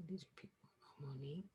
These are people. Monique.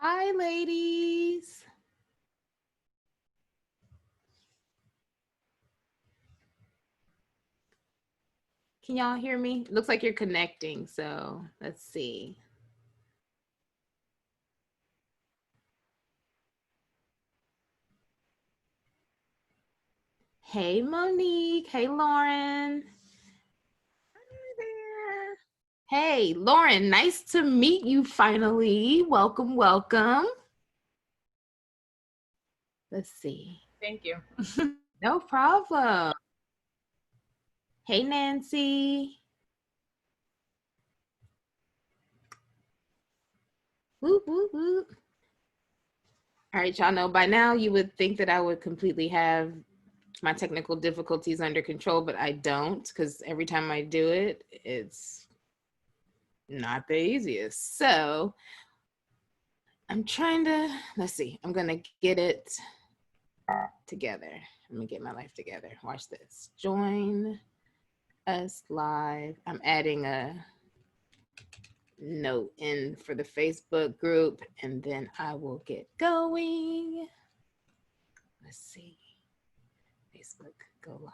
Hi, ladies. Can y'all hear me? Looks like you're connecting, so let's see. Hey, Monique. Hey, Lauren. Hi there. Hey, Lauren, nice to meet you finally. Welcome, welcome. Let's see. Thank you. No problem. Hey, Nancy. Whoop, whoop, whoop. All right, y'all know by now you would think that I would completely have my technical difficulties under control, but I don't, because every time I do it, it's not the easiest. So I'm trying to, let's see, I'm gonna get it together. Let me get my life together. Watch this. Join us live. I'm adding a note in for the Facebook group, and then I will get going. Let's see. Facebook, go live.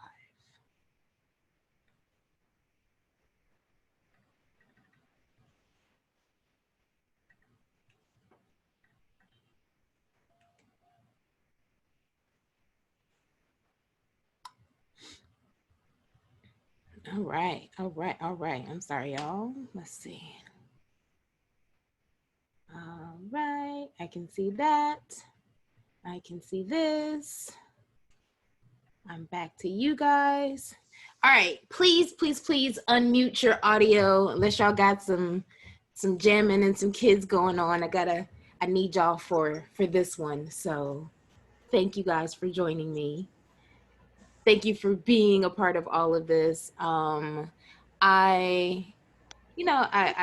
All right, all right, all right. I'm sorry, y'all. Let's see. All right, I can see that. I can see this. I'm back to you guys. All right, please, please, please unmute your audio unless y'all got some jamming and some kids going on. I need y'all for this one. So thank you guys for joining me. Thank you for being a part of all of this. I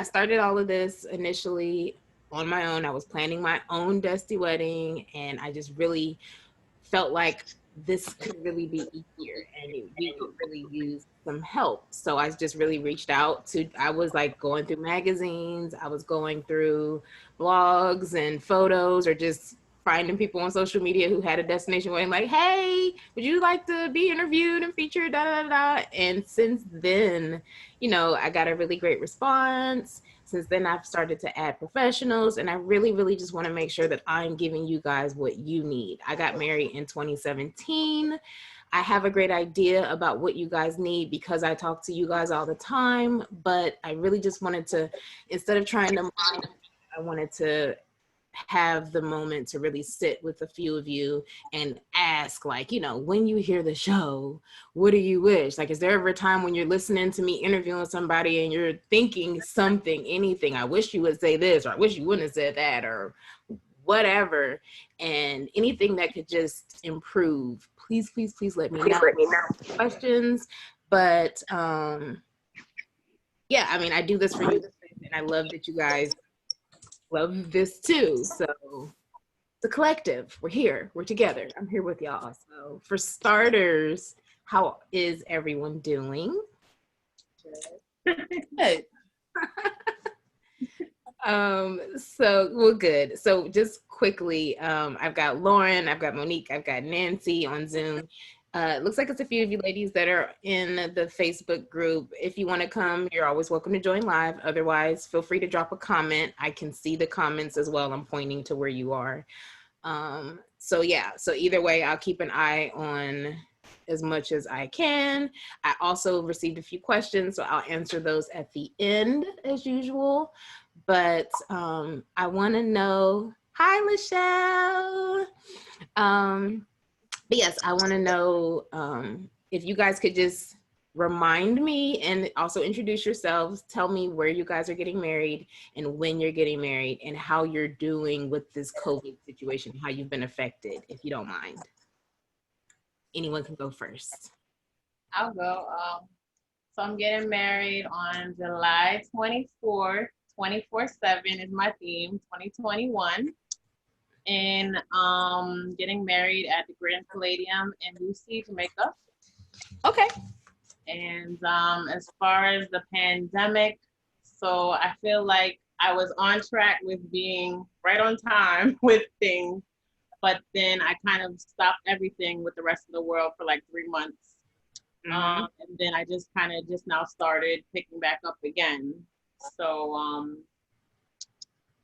started all of this initially on my own. I was planning my own Dusty wedding, and I just really felt like this could really be easier and we could really use some help. So I just really reached out to, I was like going through magazines, I was going through blogs and photos, or just finding people on social media who had a destination wedding, like, hey, would you like to be interviewed and featured, da da da. And since then, I got a really great response. Since then, I've started to add professionals, and I really, really just want to make sure that I'm giving you guys what you need. I got married in 2017. I have a great idea about what you guys need because I talk to you guys all the time, but I really just wanted to, instead of trying to, I wanted to have the moment to really sit with a few of you and ask, like, when you hear the show, what do you wish? Like, is there ever a time when you're listening to me interviewing somebody and you're thinking something, anything, I wish you would say this, or I wish you wouldn't have said that, or whatever, and anything that could just improve, please, please, please let me know. Questions, But yeah, I mean, I do this for you, and I love that you guys love this too. So it's a collective. We're here. We're together. I'm here with y'all. So for starters, how is everyone doing? Good. So well, good. So just quickly, I've got Lauren, I've got Monique, I've got Nancy on Zoom. It looks like it's a few of you ladies that are in the Facebook group. If you want to come, you're always welcome to join live. Otherwise, feel free to drop a comment. I can see the comments as well. I'm pointing to where you are. So yeah, so either way, I'll keep an eye on as much as I can. I also received a few questions, so I'll answer those at the end as usual. But I want to know, hi, Michelle. But yes, I want to know if you guys could just remind me and also introduce yourselves. Tell me where you guys are getting married and when you're getting married and how you're doing with this COVID situation, how you've been affected, if you don't mind. Anyone can go first. I'll go. So I'm getting married on July 24th. 24/7 is my theme, 2021. And getting married at the Grand Palladium in Lucy, Jamaica. Okay. And as far as the pandemic, so I feel like I was on track with being right on time with things, but then I kind of stopped everything with the rest of the world for like 3 months. And then I just kind of just now started picking back up again. So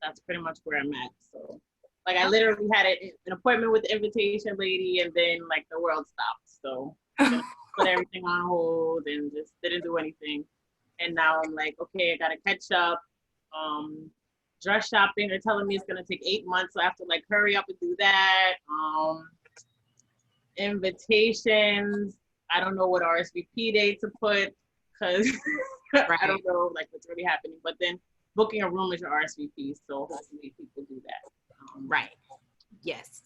that's pretty much where I'm at. So like I literally had an appointment with the invitation lady, and then like the world stopped. So put everything on hold and just didn't do anything. And now I'm like, okay, I gotta catch up. Dress shopping, they're telling me it's gonna take 8 months, so I have to like hurry up and do that. Invitations, I don't know what RSVP date to put because I don't know like what's really happening. But then booking a room is your RSVP, so hopefully people do that. Right. Yes.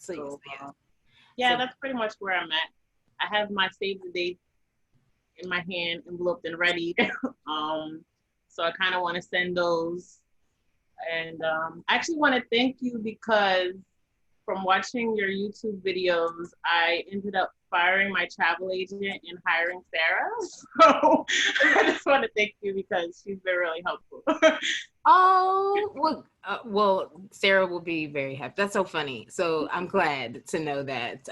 Yeah, that's pretty much where I'm at. I have my save the date in my hand, enveloped and ready. So I kind of want to send those. And I actually want to thank you because from watching your YouTube videos, I ended up firing my travel agent and hiring Sarah. So I just want to thank you because she's been really helpful. Oh, well, Sarah will be very happy. That's so funny. So I'm glad to know that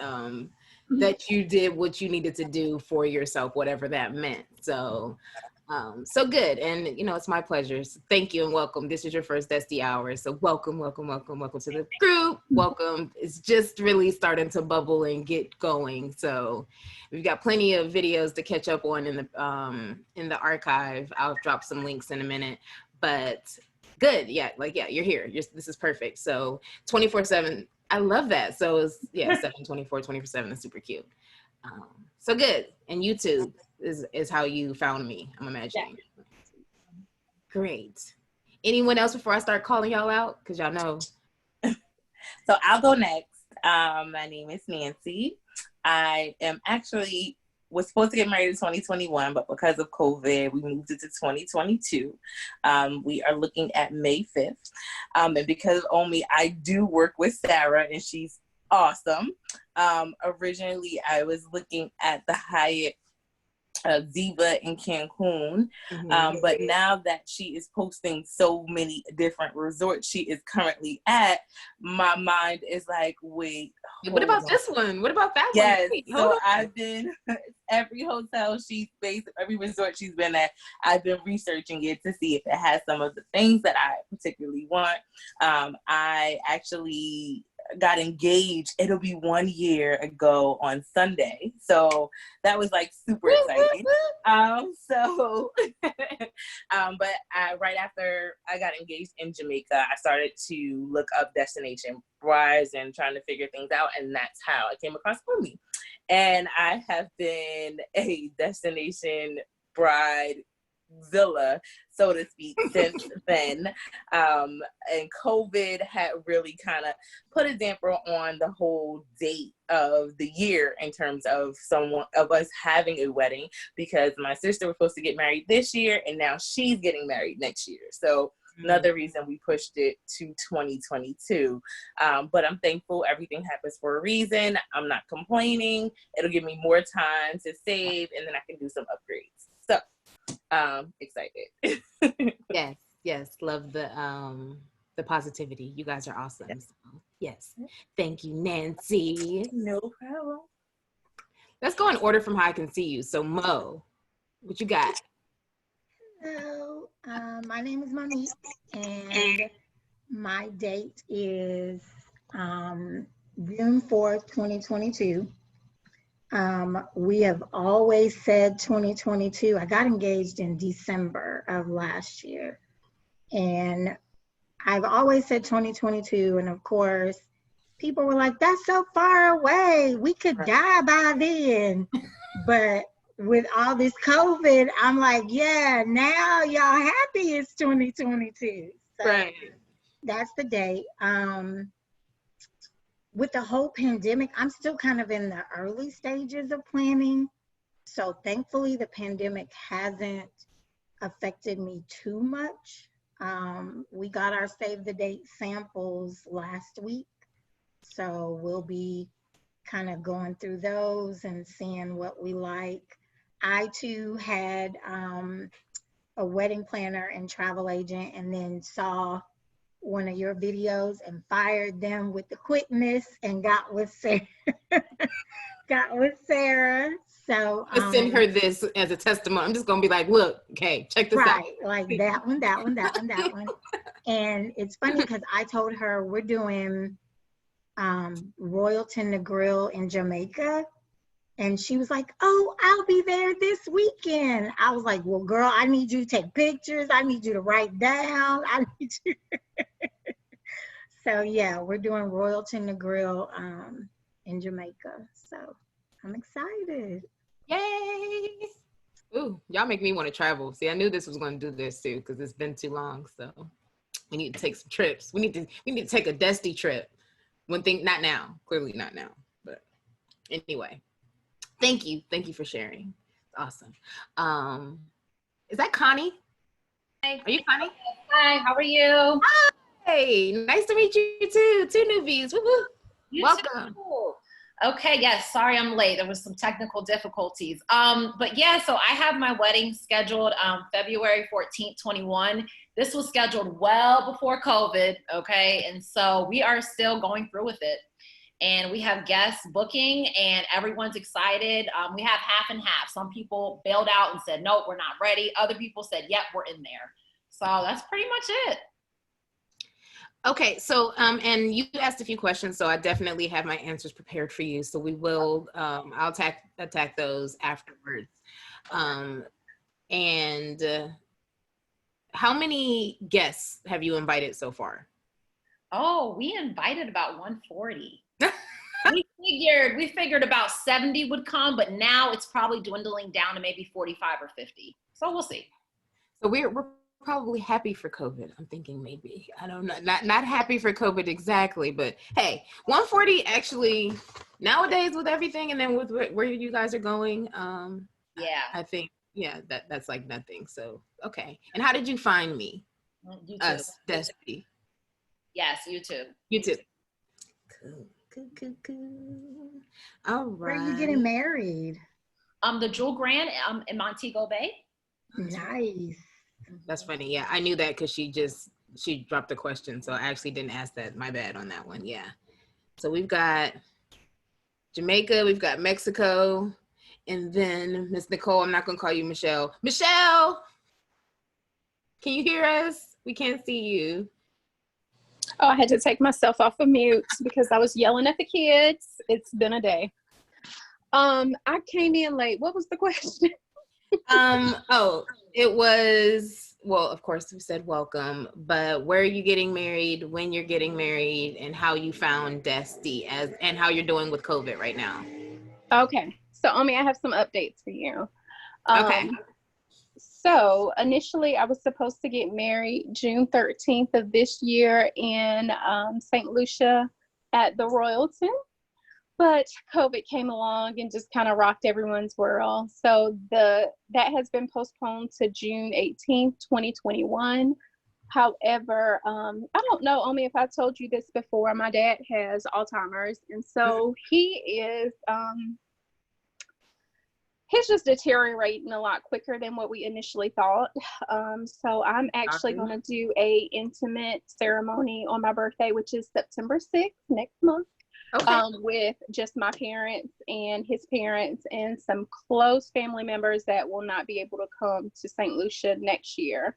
that you did what you needed to do for yourself, whatever that meant. So so good. And you know, it's my pleasure. So thank you and welcome. This is your first Desti Hour. So welcome to the group. Welcome. It's just really starting to bubble and get going. So we've got plenty of videos to catch up on in the archive. I'll drop some links in a minute. But good. Yeah, you're here. This is perfect. So 24/7. I love that. So it's 7/24, 24/7 is super cute. So good. And YouTube is how you found me, I'm imagining. Yeah. Great. Anyone else before I start calling y'all out? Because y'all know. So I'll go next. My name is Nancy. I am actually was supposed to get married in 2021, but because of COVID, we moved it to 2022. We are looking at May 5th. And because of me, I do work with Sarah, and she's awesome. Originally, I was looking at the Hyatt Ziva in Cancun, but now that she is posting so many different resorts she is currently at, my mind is like, wait, what about this one? What about that one? Yes, wait, so I've been every hotel she's based, every resort she's been at, I've been researching it to see if it has some of the things that I particularly want. I actually got engaged. It'll be 1 year ago on Sunday, so that was like super exciting. But right after I got engaged in Jamaica, I started to look up destination brides and trying to figure things out, and that's how I came across me. And I have been a destination bride Zilla, so to speak, since then. And COVID had really kind of put a damper on the whole date of the year in terms of us having a wedding, because my sister was supposed to get married this year and now she's getting married next year. So another reason we pushed it to 2022. But I'm thankful everything happens for a reason. I'm not complaining. It'll give me more time to save, and then I can do some upgrades. So excited. Yes. Love the positivity. You guys are awesome. Yes. So, yes. Thank you, Nancy. No problem. Let's go in order from how I can see you. So Mo, what you got? Hello, my name is Monique, and my date is June 4th, 2022. We have always said 2022. I got engaged in December of last year, and I've always said 2022, and of course, people were like, that's so far away. We could die by then. But with all this COVID, I'm like, yeah, now y'all happy it's 2022. So Right. that's the date. With the whole pandemic, I'm still kind of in the early stages of planning. So thankfully, the pandemic hasn't affected me too much. We got our save the date samples last week. So we'll be kind of going through those and seeing what we like. I too had a wedding planner and travel agent, and then saw one of your videos and fired them with the quickness and got with Sarah. So Let's send her this as a testimony. I'm just gonna be like, look, okay, check this out. Right, like that one. And it's funny because I told her we're doing Royalton the Grill in Jamaica. And she was like, oh, I'll be there this weekend. I was like, well, girl, I need you to take pictures. I need you to write down. I need you. So yeah, we're doing Royalton the Grill in Jamaica. So I'm excited. Yay! Ooh, y'all make me want to travel. See, I knew this was going to do this too, because it's been too long. So we need to take some trips. We need to take a Desti trip. Not now, clearly not now. But anyway, thank you for sharing. It's awesome. Is that Connie? Hi. Are you Connie? Hi, how are you? Hey, nice to meet you too. Two newbies. Woo-hoo. Welcome. Too. Okay, yes, sorry I'm late. There was some technical difficulties. But yeah, so I have my wedding scheduled February 14th, 21. This was scheduled well before COVID, okay? And so we are still going through with it. And we have guests booking and everyone's excited. We have half and half. Some people bailed out and said, nope, we're not ready. Other people said, yep, we're in there. So that's pretty much it. Okay, so and you asked a few questions, so I definitely have my answers prepared for you. So we will, I'll attack those afterwards. And how many guests have you invited so far? Oh, we invited about 140. we figured about 70 would come, but now it's probably dwindling down to maybe 45 or 50. So we'll see. So we're probably happy for COVID. I'm thinking maybe, I don't know, not happy for COVID exactly, but hey, 140 actually nowadays with everything, and then with where you guys are going, yeah, I think, yeah, that's like nothing. So, okay. And how did you find me? YouTube. Us, Desti. Yes, YouTube. YouTube. Cool. All right. Where are you getting married? The Jewel Grand in Montego Bay. Nice. That's funny. Yeah, I knew that because she dropped the question, so I actually didn't ask that. My bad on that one. Yeah. So we've got Jamaica, we've got Mexico, and then Miss Nicole. I'm not gonna call you Michelle. Michelle, can you hear us? We can't see you. Oh, I had to take myself off of mute because I was yelling at the kids. It's been a day. I came in late. What was the question? It was, well, of course we said welcome, but where are you getting married, when you're getting married, and how you found Desti and how you're doing with COVID right now. Okay. So, I have some updates for you. Okay. So initially I was supposed to get married June 13th of this year in St. Lucia at the Royalton, but COVID came along and just kind of rocked everyone's world. So that has been postponed to June 18th, 2021. However, I don't know, Omi, if I told you this before, my dad has Alzheimer's, and so he is he's just deteriorating a lot quicker than what we initially thought. So I'm actually going to do a intimate ceremony on my birthday, which is September 6th, next month. Okay. With just my parents and his parents and some close family members that will not be able to come to St. Lucia next year.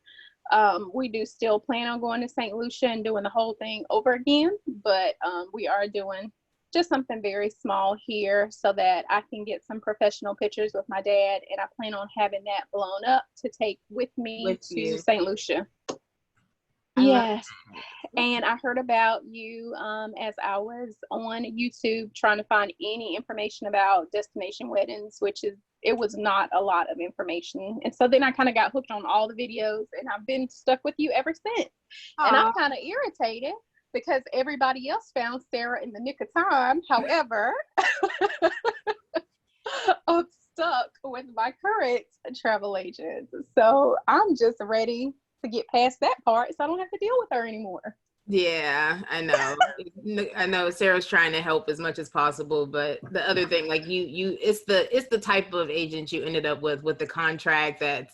We do still plan on going to St. Lucia and doing the whole thing over again, but we are doing just something very small here so that I can get some professional pictures with my dad, and I plan on having that blown up to take with me to St. Lucia. Yes. And I heard about you as I was on YouTube trying to find any information about destination weddings, it was not a lot of information. And so then I kind of got hooked on all the videos, and I've been stuck with you ever since. Aww. And I'm kind of irritated because everybody else found Sarah in the nick of time. However, I'm stuck with my current travel agent. So I'm just ready to get past that part so I don't have to deal with her anymore. Yeah, I know. I know Sarah's trying to help as much as possible, but the other thing, like it's the type of agent you ended up with the contract that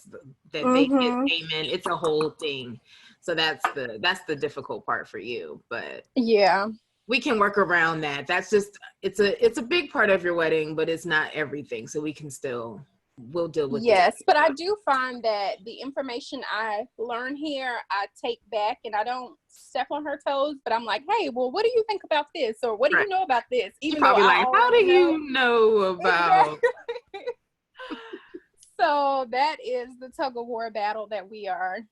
they get payment. It's a whole thing. So that's the difficult part for you, but yeah, we can work around that. That's just, it's a big part of your wedding, but it's not everything. So we'll deal with it. Yes, but I do find that the information I learn here, I take back, and I don't step on her toes, but I'm like, hey, well, what do you think about this? Or what do you know about this? Even though how do you know about? So that is the tug of war battle that we're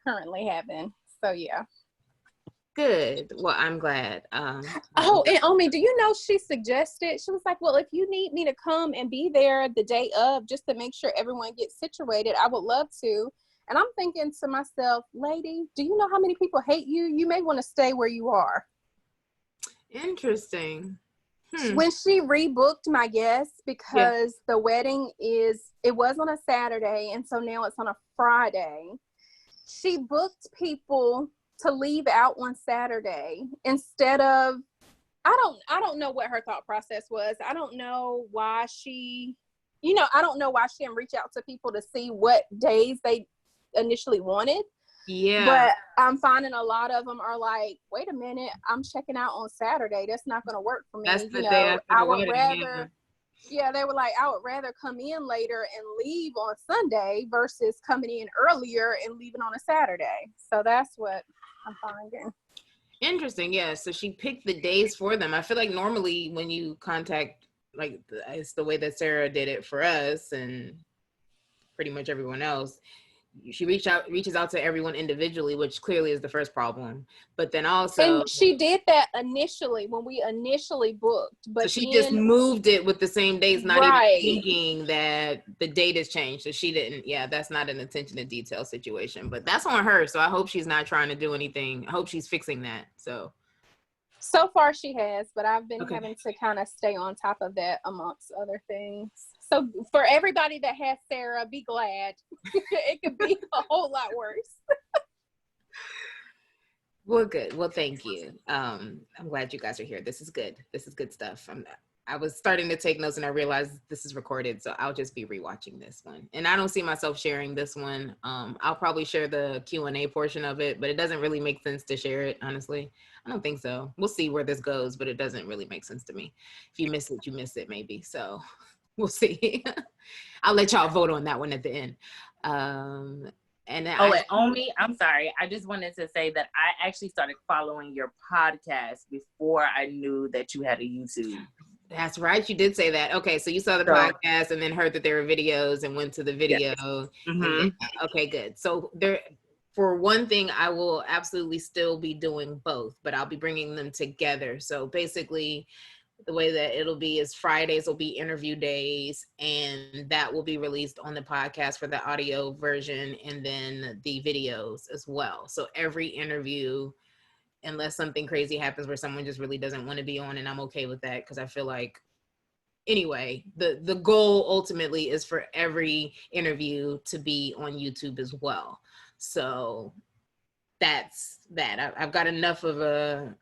currently having. So yeah. Good. Well, I'm glad. And Omi, do you know she suggested, she was like, well, if you need me to come and be there the day of just to make sure everyone gets situated, I would love to. And I'm thinking to myself, lady, do you know how many people hate you? You may want to stay where you are. Interesting. When she rebooked my guests, because the wedding it was on a Saturday, and so now it's on a Friday, she booked people to leave out on Saturday instead of, I don't know what her thought process was. I don't know why she didn't reach out to people to see what days they initially wanted. Yeah. But I'm finding a lot of them are like, wait a minute, I'm checking out on Saturday. That's not going to work for me. That's the day after the wedding, they were like, I would rather come in later and leave on Sunday versus coming in earlier and leaving on a Saturday. So that's what I'm finding. Interesting. Yeah. So she picked the days for them. I feel like normally when you contact, like, it's the way that Sarah did it for us and pretty much everyone else. She reaches out to everyone individually, which clearly is the first problem. But then also, and she did that initially when we initially booked, but so she just moved it with the same days, not even thinking that the date has changed. So she didn't. Yeah, that's not an attention to detail situation, but that's on her. So I hope she's not trying to do anything. I hope she's fixing that. So far she has, but I've been having to kind of stay on top of that amongst other things. So for everybody that has Sarah, be glad. It could be a whole lot worse. Well, good. Well, thank you. I'm glad you guys are here. This is good. This is good stuff. I was starting to take notes and I realized this is recorded, so I'll just be rewatching this one. And I don't see myself sharing this one. I'll probably share the Q&A portion of it, but it doesn't really make sense to share it, honestly. I don't think so. We'll see where this goes, but it doesn't really make sense to me. If you miss it, you miss it, maybe. So we'll see. I'll let y'all vote on that one at the end. Omi, I'm sorry. I just wanted to say that I actually started following your podcast before I knew that you had a YouTube. That's right. You did say that. Okay. So you saw the podcast and then heard that there were videos and went to the video. Yes. Then, okay, good. So for one thing, I will absolutely still be doing both, but I'll be bringing them together. So basically, the way that it'll be is Fridays will be interview days, and that will be released on the podcast for the audio version, and then the videos as well. So every interview, unless something crazy happens where someone just really doesn't want to be on, and I'm okay with that, because I feel like, anyway, the goal ultimately is for every interview to be on YouTube as well. So that's that. I've got enough of a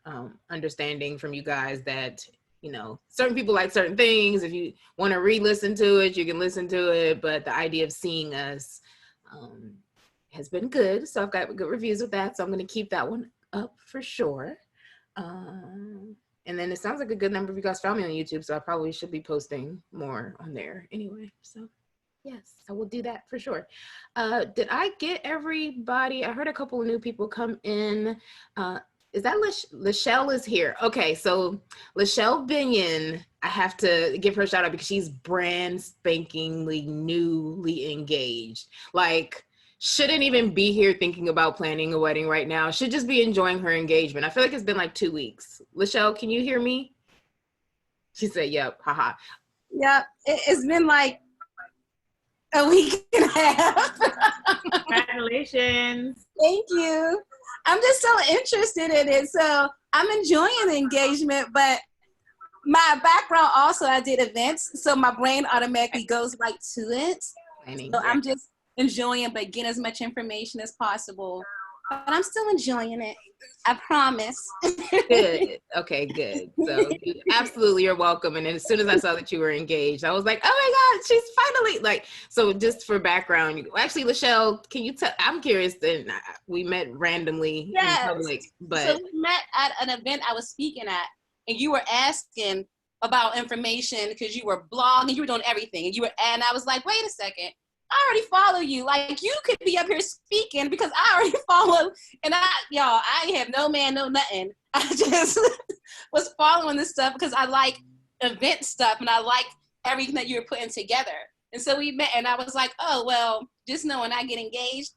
understanding from you guys that, you know, certain people like certain things. If you want to re-listen to it, you can listen to it. But the idea of seeing us has been good. So I've got good reviews with that. So I'm going to keep that one up for sure. And then it sounds like a good number of you guys found me on YouTube, so I probably should be posting more on there anyway. So yes, I will do that for sure. Did I get everybody? I heard a couple of new people come in. Is that Lachelle is here? Okay, so Lachelle Binion, I have to give her a shout out because she's brand spankingly newly engaged. Like, shouldn't even be here thinking about planning a wedding right now. Should just be enjoying her engagement. I feel like it's been like 2 weeks. Lachelle, can you hear me? She said, yep, haha. Yep, it's been like a week and a half. Congratulations. Thank you. I'm just so interested in it. So I'm enjoying the engagement, but my background also, I did events. So my brain automatically goes right to it. So I'm just enjoying, but getting as much information as possible. But I'm still enjoying it. I promise. Good. Okay, good. So you absolutely are welcome. And then as soon as I saw that you were engaged, I was like, oh my God, she's finally like, so just for background, actually, Lachelle, can you tell, I'm curious, then we met randomly in public, but. So we met at an event I was speaking at, and you were asking about information because you were blogging, you were doing everything. And I was like, wait a second. I already follow you. Like, you could be up here speaking because I already follow. And I have no man, no nothing. I just was following this stuff because I like event stuff and I like everything that you were putting together. And so we met, and I was like, oh, well, just know when I get engaged,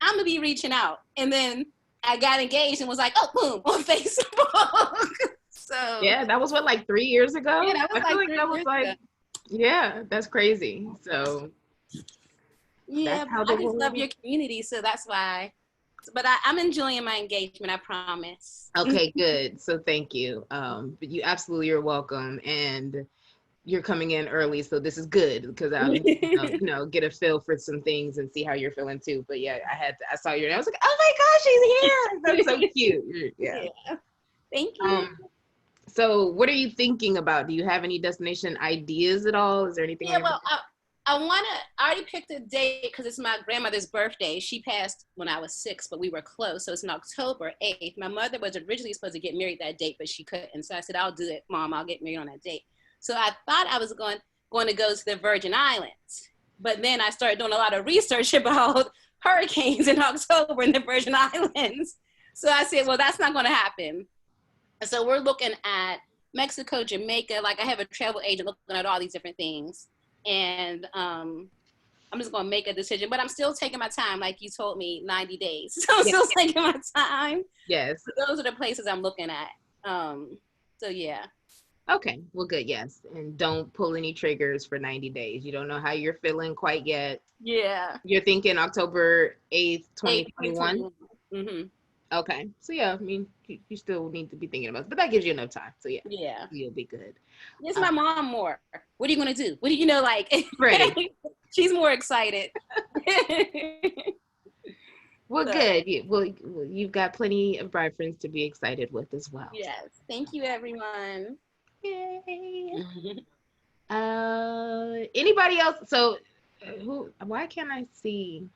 I'm going to be reaching out. And then I got engaged and was like, oh, boom, on Facebook. So yeah, that was what, like 3 years ago? Yeah, that was I feel like that was like, yeah, that's crazy. So. Yeah, I just love your community, so that's why. But I'm enjoying my engagement, I promise. Okay, good. So thank you. But you absolutely are welcome, and you're coming in early, so this is good because I'll get a feel for some things and see how you're feeling too. But yeah, I saw you and I was like, oh my gosh, she's here. That's so cute. Yeah. Thank you. So what are you thinking about? Do you have any destination ideas at all? Is there anything? Yeah, well, I already picked a date because it's my grandmother's birthday. She passed when I was 6, but we were close. So it's on October 8th. My mother was originally supposed to get married that date, but she couldn't. So I said, I'll do it, Mom. I'll get married on that date. So I thought I was going to go to the Virgin Islands. But then I started doing a lot of research about hurricanes in October in the Virgin Islands. So I said, well, that's not going to happen. So we're looking at Mexico, Jamaica. Like, I have a travel agent looking at all these different things. And I'm just going to make a decision, but I'm still taking my time. Like you told me, 90 days. So I'm still taking my time. Yes. But those are the places I'm looking at. So yeah. Okay. Well, good. Yes. And don't pull any triggers for 90 days. You don't know how you're feeling quite yet. Yeah. You're thinking October 8th, 2021? Mm-hmm. Okay. So yeah, I mean, you still need to be thinking about it, but that gives you enough time. So yeah. Yeah. You'll be good. It's my mom more. What are you going to do? What do you know, like, right. She's more excited. Well, good. You've got plenty of bride friends to be excited with as well. Yes. Thank you, everyone. Yay. Anybody else? So why can't I see?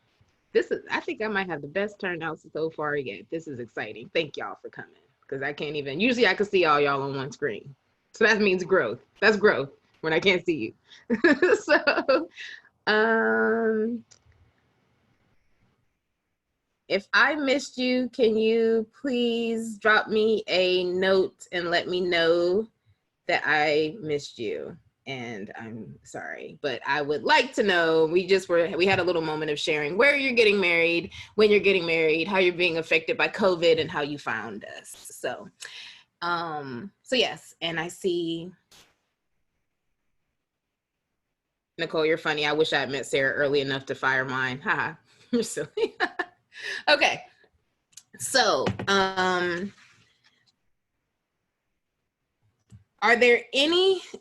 I think I might have the best turnout so far yet. This is exciting. Thank y'all for coming, because I can't even, usually I can see all y'all on one screen. So that means growth. That's growth when I can't see you. So, if I missed you, can you please drop me a note and let me know that I missed you? And I'm sorry, but I would like to know, we had a little moment of sharing where you're getting married, when you're getting married, how you're being affected by COVID, and how you found us. So So yes, and I see Nicole, you're funny. I wish I had met Sarah early enough to fire mine. Haha, you're silly. Okay, so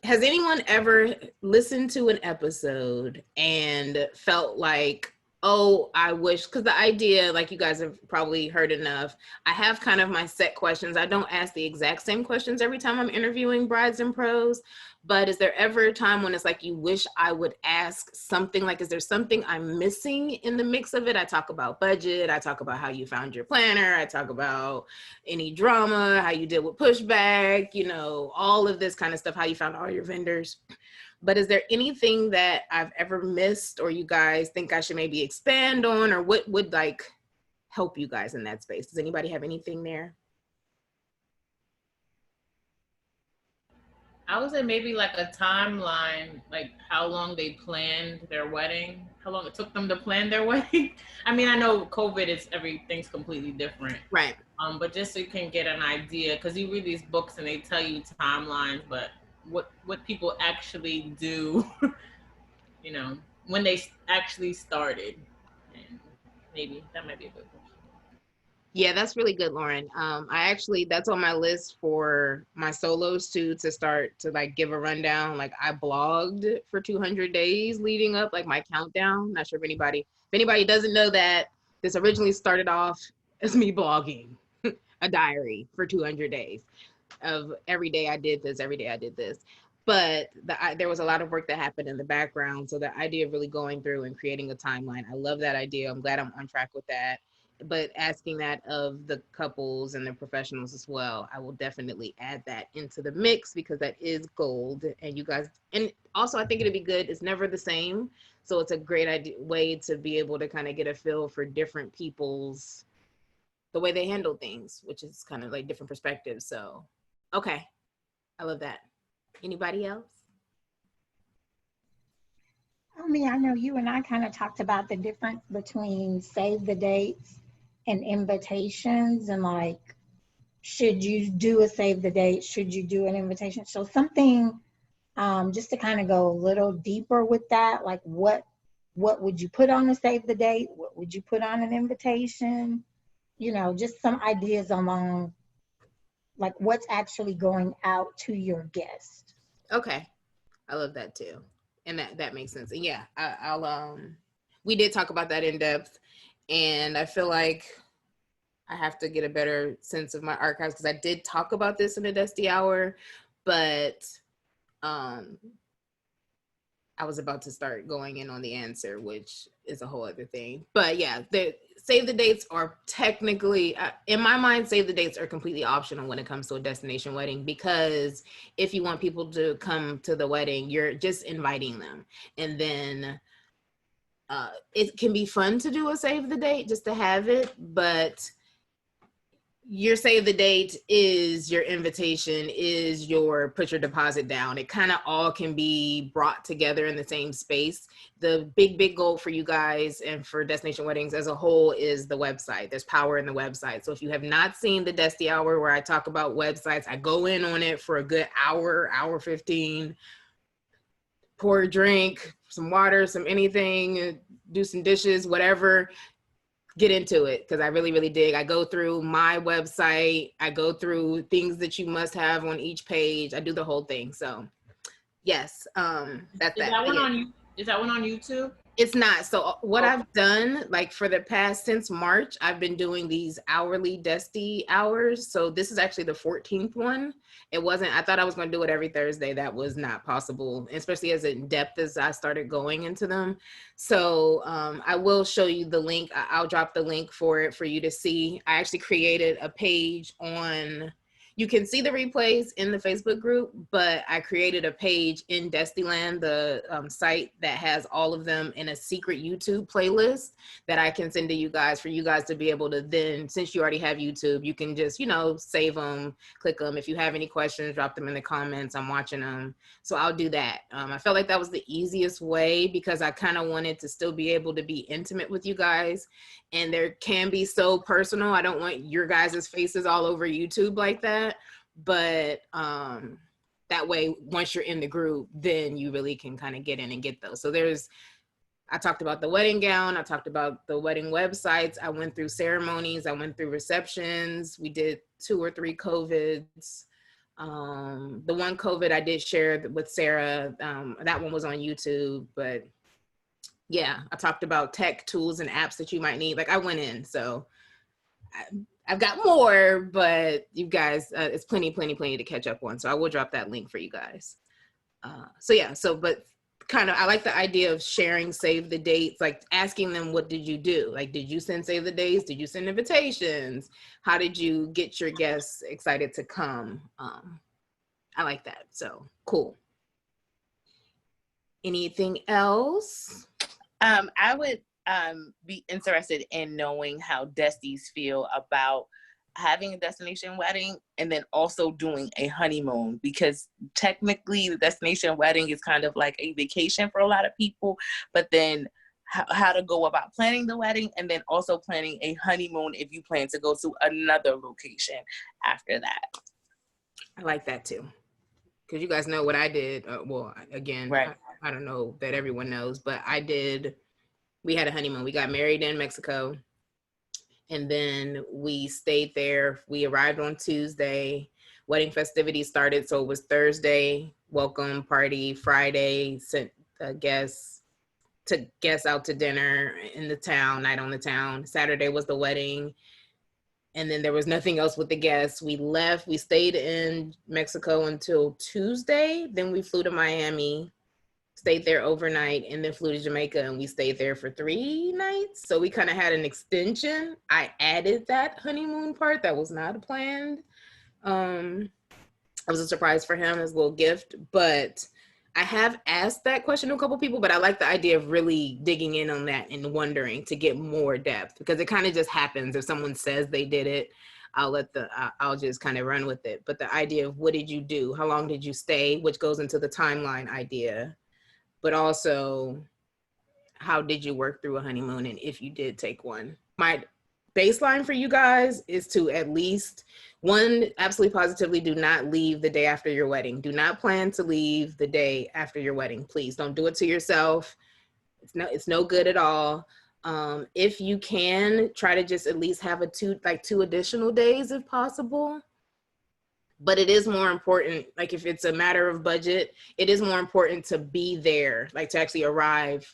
has anyone ever listened to an episode and felt like, oh, I wish, because the idea, like you guys have probably heard enough, I have kind of my set questions. I don't ask the exact same questions every time I'm interviewing brides and pros, but is there ever a time when it's like you wish I would ask something, like is there something I'm missing in the mix of it? I talk about budget, I talk about how you found your planner, I talk about any drama, how you deal with pushback, you know, all of this kind of stuff, how you found all your vendors. But is there anything that I've ever missed or you guys think I should maybe expand on, or what would like help you guys in that space? Does anybody have anything there? I would say maybe like a timeline, like how long they planned their wedding, how long it took them to plan their wedding. I mean, I know COVID is, everything's completely different. Right. But just so you can get an idea, because you read these books and they tell you timelines, but what people actually do, you know, when they actually started. And maybe that might be a good question. Yeah, that's really good, Lauren. That's on my list for my solos too, to start to like give a rundown. Like I blogged for 200 days leading up, like my countdown. Not sure if anybody doesn't know that this originally started off as me blogging a diary for 200 days of every day I did this, every day I did this. But there was a lot of work that happened in the background. So the idea of really going through and creating a timeline, I love that idea. I'm glad I'm on track with that. But asking that of the couples and the professionals as well, I will definitely add that into the mix because that is gold. And you guys, and also I think it'd be good. It's never the same. So it's a great way to be able to kind of get a feel for different people's, the way they handle things, which is kind of like different perspectives. So, okay. I love that. Anybody else? I mean, I know you and I kind of talked about the difference between save the dates and invitations, and like, should you do a save the date? Should you do an invitation? So something just to kind of go a little deeper with that, like what would you put on a save the date? What would you put on an invitation? You know, just some ideas along like what's actually going out to your guest. Okay. I love that too. And that makes sense. And yeah, I'll we did talk about that in depth, and I feel like I have to get a better sense of my archives because I did talk about this in the Desti Hour, but I was about to start going in on the answer, which is a whole other thing. But yeah, the save the dates are technically, in my mind, save the dates are completely optional when it comes to a destination wedding, because if you want people to come to the wedding, you're just inviting them. And then it can be fun to do a save the date just to have it, but your save the date is your invitation, is your put your deposit down. It kind of all can be brought together in the same space. The big goal for you guys and for Destination Weddings as a whole is the website. There's power in the website. So if you have not seen the Desti Hour where I talk about websites, I go in on it for a good hour 15, pour a drink, some water, some anything, do some dishes, whatever. Get into it because I really dig. I go through my website. I go through things that you must have on each page. I do the whole thing. So yes, that's that. Is that one on YouTube? It's not. So what I've done, like for the past, since March, I've been doing these hourly Desti hours. So this is actually the 14th one. It wasn't, I thought I was going to do it every Thursday. That was not possible, especially as in depth as I started going into them. So I will show you the link. I'll drop the link for it for you to see. I actually created a page on, you can see the replays in the Facebook group, but I created a page in Destiland, the site that has all of them in a secret YouTube playlist that I can send to you guys for you guys to be able to then, since you already have YouTube, you can just, you know, save them, click them. If you have any questions, drop them in the comments. I'm watching them. So I'll do that. I felt like that was the easiest way because I kind of wanted to still be able to be intimate with you guys. And there can be so personal. I don't want your guys' faces all over YouTube like that. but that way, once you're in the group, then you really can kind of get in and get those. So I talked about the wedding gown. I talked about the wedding websites. I went through ceremonies. I went through receptions. We did 2 or 3 COVIDs. The one COVID I did share with Sarah, that one was on YouTube, but yeah, I talked about tech tools and apps that you might need. Like I went in, so I've got more, but you guys, it's plenty to catch up on. So I will drop that link for you guys. But kind of, I like the idea of sharing save the dates, like asking them, what did you do? Like, did you send save the dates? Did you send invitations? How did you get your guests excited to come? I like that. So cool. Anything else? I would be interested in knowing how Destis feel about having a destination wedding and then also doing a honeymoon, because technically the destination wedding is kind of like a vacation for a lot of people, but then how to go about planning the wedding and then also planning a honeymoon if you plan to go to another location after that. I like that too. Because you guys know what I did. Well, again, right. I don't know that everyone knows, but we had a honeymoon. We got married in Mexico. And then we stayed there. We arrived on Tuesday. Wedding festivities started. So it was Thursday, welcome party. Friday, sent guests out to dinner in the town, night on the town. Saturday was the wedding. And then there was nothing else with the guests. We left. We stayed in Mexico until Tuesday. Then we flew to Miami, stayed there overnight, and then flew to Jamaica, and we stayed there for 3 nights. So we kind of had an extension. I added that honeymoon part that was not planned. It was a surprise for him as a little gift, but I have asked that question to a couple people, but I like the idea of really digging in on that and wondering to get more depth, because it kind of just happens. If someone says they did it, I'll just kind of run with it. But the idea of what did you do? How long did you stay? Which goes into the timeline idea. But also, how did you work through a honeymoon, and if you did take one? My baseline for you guys is to at least, one, absolutely positively do not leave the day after your wedding. Do not plan to leave the day after your wedding. Please don't do it to yourself. It's no good at all. If you can, try to just at least have 2 additional days if possible. But it is more important, like if it's a matter of budget, it is more important to be there, like to actually arrive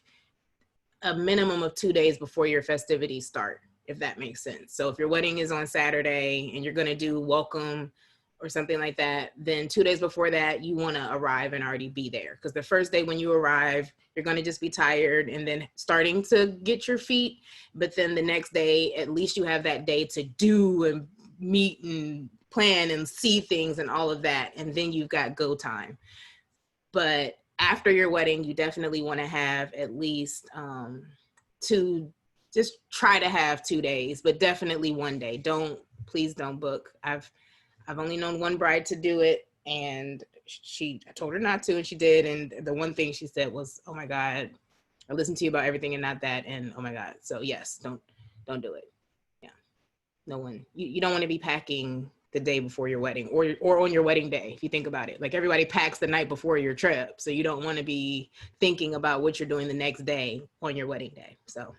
a minimum of 2 days before your festivities start, if that makes sense. So if your wedding is on Saturday and you're gonna do welcome or something like that, then 2 days before that, you wanna arrive and already be there. Because the first day when you arrive, you're gonna just be tired and then starting to get your feet. But then the next day, at least you have that day to do and meet and plan and see things and all of that, and then you've got go time. But after your wedding, you definitely want to have at least just try to have 2 days, but definitely 1 day. Please don't book. I've only known one bride to do it, and I told her not to, and she did. And the one thing she said was, "Oh my God, I listened to you about everything and not that." And oh my God. So yes, don't do it. Yeah. No one, you don't want to be packing the day before your wedding or on your wedding day. If you think about it, like everybody packs the night before your trip. So you don't want to be thinking about what you're doing the next day on your wedding day. So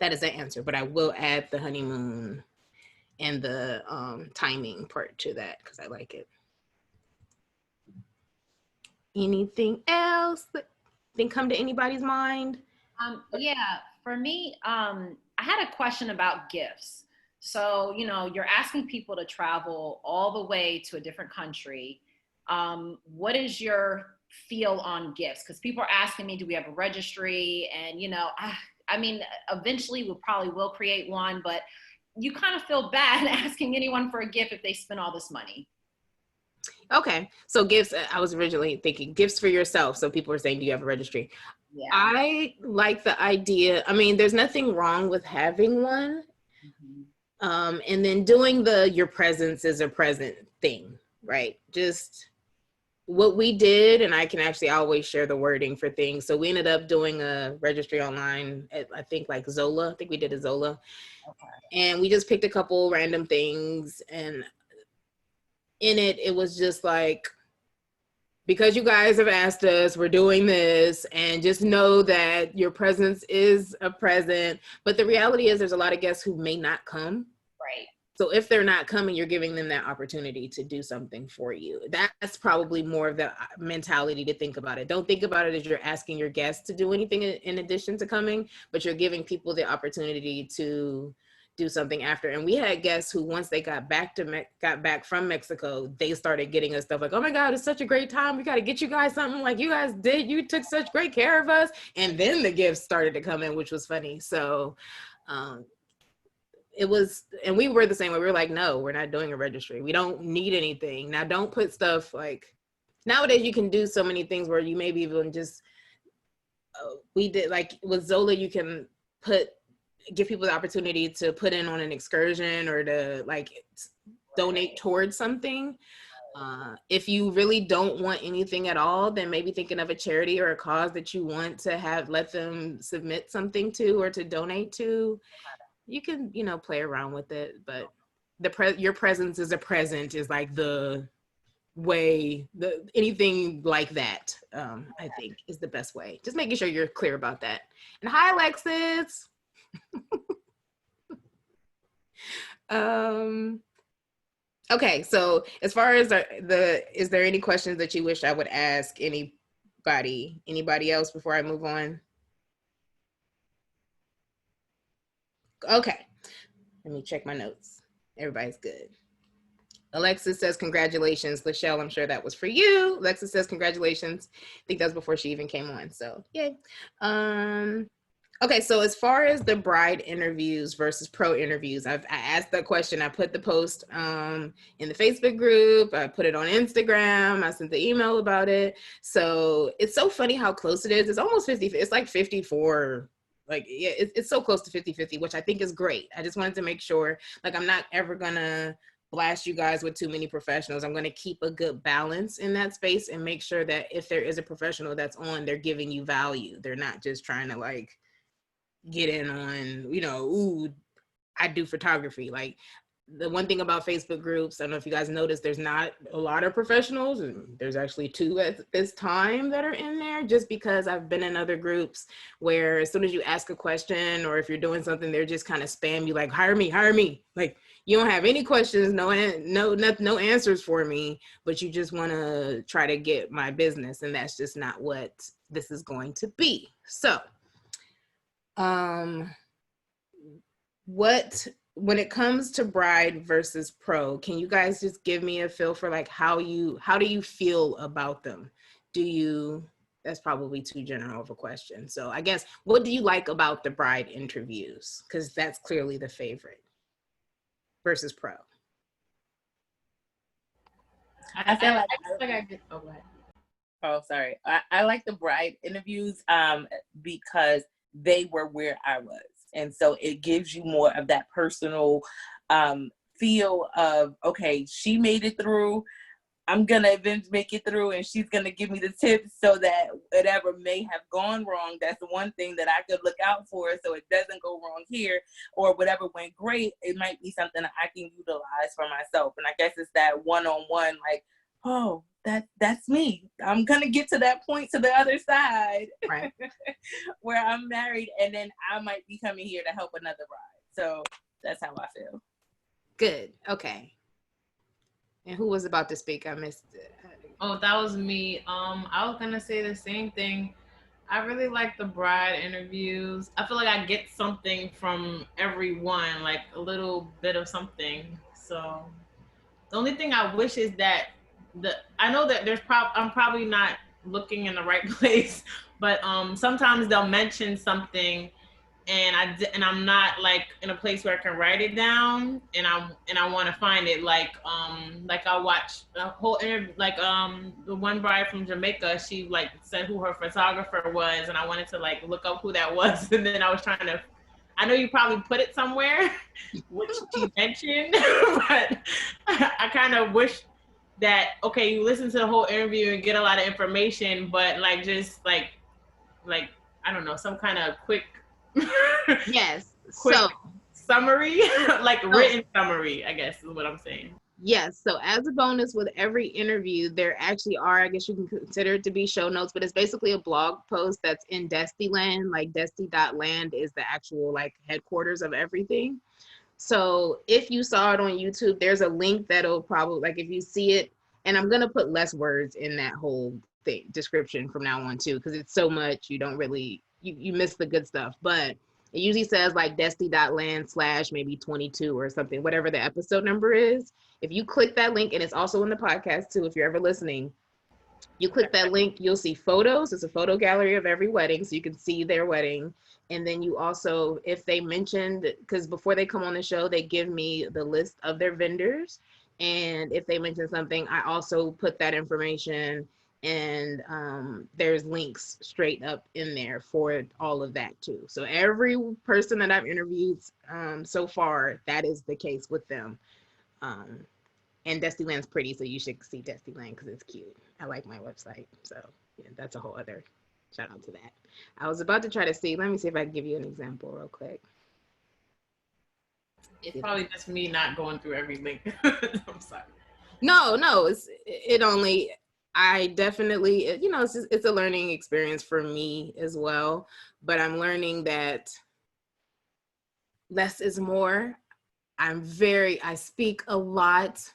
that is the answer, but I will add the honeymoon and the timing part to that because I like it. Anything else that didn't come to anybody's mind? Yeah, for me, I had a question about gifts. So, you're asking people to travel all the way to a different country. What is your feel on gifts? Because people are asking me, do we have a registry? And, eventually we probably will create one, but you kind of feel bad asking anyone for a gift if they spend all this money. Okay, so gifts, I was originally thinking gifts for yourself. So people are saying, do you have a registry? Yeah. I like the idea. There's nothing wrong with having one. Mm-hmm. And then doing your presence is a present thing, right? Just what we did, and I can actually always share the wording for things. So we ended up doing a registry online at, I think like Zola. I think we did a Zola. Okay. And we just picked a couple random things, and in it, it was just like, because you guys have asked us, we're doing this, and just know that your presence is a present. But the reality is there's a lot of guests who may not come. Right. So if they're not coming, you're giving them that opportunity to do something for you. That's probably more of the mentality to think about it. Don't think about it as you're asking your guests to do anything in addition to coming, but you're giving people the opportunity to do something after. And we had guests who, once they got back from Mexico, they started getting us stuff like, oh my God, it's such a great time. We got to get you guys something like you guys did. You took such great care of us. And then the gifts started to come in, which was funny. So, it was, and we were the same way. We were like, no, we're not doing a registry. We don't need anything. Now, don't put stuff like, nowadays you can do so many things where you maybe even just, we did like with Zola, you can give people the opportunity to put in on an excursion or to like donate towards something. If you really don't want anything at all, then maybe thinking of a charity or a cause that you want to let them submit something to or to donate to. You can, play around with it, but your presence is a present is like the way, anything like that, I think is the best way. Just making sure you're clear about that. And hi, Alexis. Okay, so as far as is there any questions that you wish I would ask anybody else before I move on? Okay, let me check my notes. Everybody's good. Alexis says, congratulations. Lachelle, I'm sure that was for you. Alexis says, congratulations. I think that was before she even came on, so yay. Okay, so as far as the bride interviews versus pro interviews, I asked that question. I put the post in the Facebook group. I put it on Instagram. I sent the email about it. So it's so funny how close it is. It's almost 50. It's like 54. Like, yeah, it's so close to 50-50, which I think is great. I just wanted to make sure, like, I'm not ever gonna blast you guys with too many professionals. I'm gonna keep a good balance in that space and make sure that if there is a professional that's on, they're giving you value. They're not just trying to like get in on, ooh, I do photography. Like, the one thing about Facebook groups, I don't know if you guys noticed, there's not a lot of professionals, and there's actually 2 at this time that are in there, just because I've been in other groups where as soon as you ask a question or if you're doing something, they're just kind of spam you like, hire me. Like, you don't have any questions, no answers for me, but you just want to try to get my business, and that's just not what this is going to be. So, when it comes to bride versus pro, can you guys just give me a feel for like how do you feel about them? That's probably too general of a question. So I guess, what do you like about the bride interviews? Because that's clearly the favorite versus pro. I feel like oh, go ahead. Oh, sorry. I like the bride interviews because they were where I was. And so it gives you more of that personal feel of, okay, she made it through. I'm going to eventually make it through, and she's going to give me the tips so that whatever may have gone wrong, that's the one thing that I could look out for so it doesn't go wrong here, or whatever went great, it might be something that I can utilize for myself. And I guess it's that one-on-one, like, oh, that's me. I'm going to get to that point to the other side, right, where I'm married, and then I might be coming here to help another bride. So that's how I feel. Good. Okay. And who was about to speak? I missed it. Oh, that was me. I was gonna say the same thing. I really like the bride interviews. I feel like I get something from everyone, like a little bit of something. So the only thing I wish is that I know that I'm probably not looking in the right place, but sometimes they'll mention something and I'm not like in a place where I can write it down, and I want to find it. Like I watched a whole interview, like the one bride from Jamaica, she like said who her photographer was, and I wanted to like look up who that was, and then I was trying to. I know you probably put it somewhere, which she mentioned, but I kind of wish that, okay, you listen to the whole interview and get a lot of information, but like just like I don't know, some kind of quick yes quick summary, like written summary, I guess is what I'm saying. Yes. So as a bonus with every interview, there actually are, I guess you can consider it to be show notes, but it's basically a blog post that's in DESTIland. Like Desti.land is the actual like headquarters of everything. So if you saw it on YouTube, there's a link that'll probably, like if you see it, and I'm gonna put less words in that whole thing description from now on too, because it's so much you don't really you miss the good stuff. But it usually says like desti.land slash maybe 22 or something, whatever the episode number is. If you click that link, and it's also in the podcast too, if you're ever listening, you click that link, you'll see photos. It's a photo gallery of every wedding, so you can see their wedding. And then you also, if they mentioned, because before they come on the show, they give me the list of their vendors. And if they mention something, I also put that information, and there's links straight up in there for all of that too. So every person that I've interviewed so far, that is the case with them. And DESTIland's pretty, so you should see DESTIland because it's cute. I like my website, so yeah, that's a whole other shout out to that. I was about to try to see. Let me see if I can give you an example real quick. It's probably just me not going through every link. I'm sorry. No, I definitely, you know, it's a learning experience for me as well. But I'm learning that less is more. I speak a lot.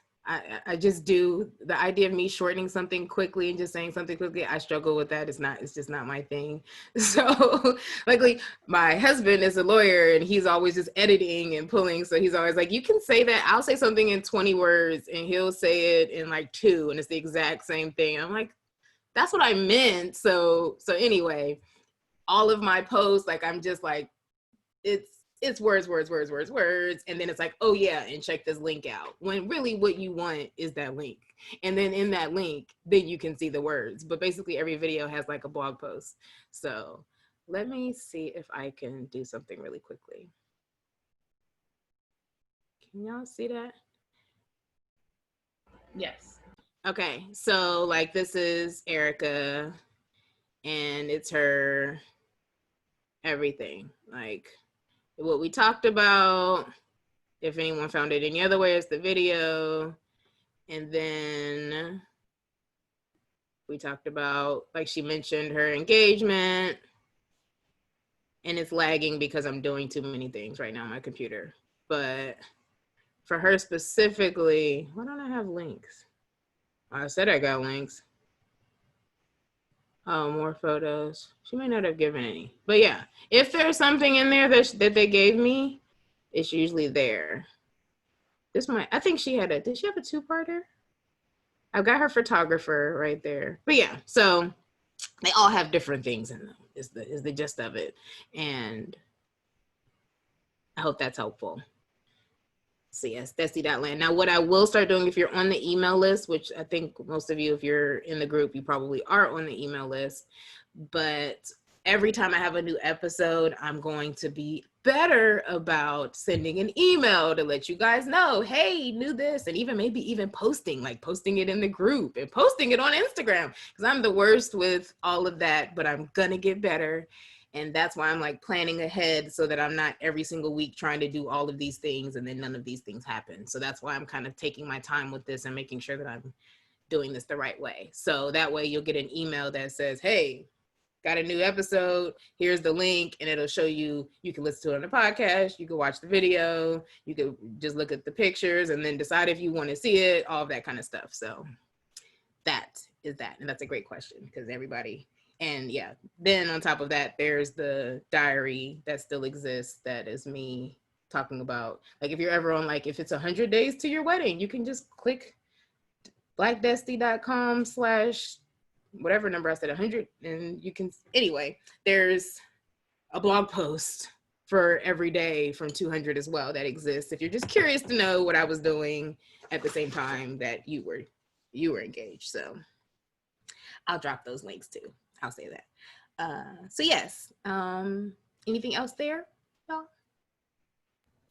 I just do. The idea of me shortening something quickly and just saying something quickly, I struggle with that. It's just not my thing. So luckily my husband is a lawyer and he's always just editing and pulling. So he's always like, you can say that. I'll say something in 20 words and he'll say it in like 2 and it's the exact same thing. And I'm like, that's what I meant. So anyway, all of my posts, like I'm just like, it's words, and then it's like, oh yeah, and check this link out, when really what you want is that link, and then in that link then you can see the words. But basically every video has like a blog post. So let me see if I can do something really quickly. Can y'all see that? Yes. Okay, so like this is Erica and it's her everything, like what we talked about. If anyone found it any other way, it's the video. And then we talked about, like she mentioned her engagement, and it's lagging because I'm doing too many things right now on my computer. But for her specifically, why don't I have links? I said I got links. Oh, more photos. She may not have given any. But yeah, if there's something in there that they gave me, it's usually there. I think she had did she have a 2-parter? I've got her photographer right there. But yeah, so they all have different things in them is the gist of it. And I hope that's helpful. So yes, Desti.land. Now what I will start doing, if you're on the email list, which I think most of you, if you're in the group, you probably are on the email list, but every time I have a new episode, I'm going to be better about sending an email to let you guys know, hey, new this, and maybe even posting it in the group and posting it on Instagram, because I'm the worst with all of that, but I'm gonna get better. And that's why I'm like planning ahead so that I'm not every single week trying to do all of these things and then none of these things happen. So that's why I'm kind of taking my time with this and making sure that I'm doing this the right way. So that way you'll get an email that says, hey, got a new episode, here's the link, and it'll show you can listen to it on the podcast, you can watch the video, you can just look at the pictures and then decide if you want to see it, all of that kind of stuff. So that is that. And that's a great question because everybody. And yeah, then on top of that, there's the diary that still exists. That is me talking about, like, if you're ever on, like, if it's 100 days to your wedding, you can just click blackdesti.com/ whatever number I said, 100, and you can, anyway, there's a blog post for every day from 200 as well that exists. If you're just curious to know what I was doing at the same time that you were engaged. So I'll drop those links too. I'll say that. So yes, anything else there, y'all?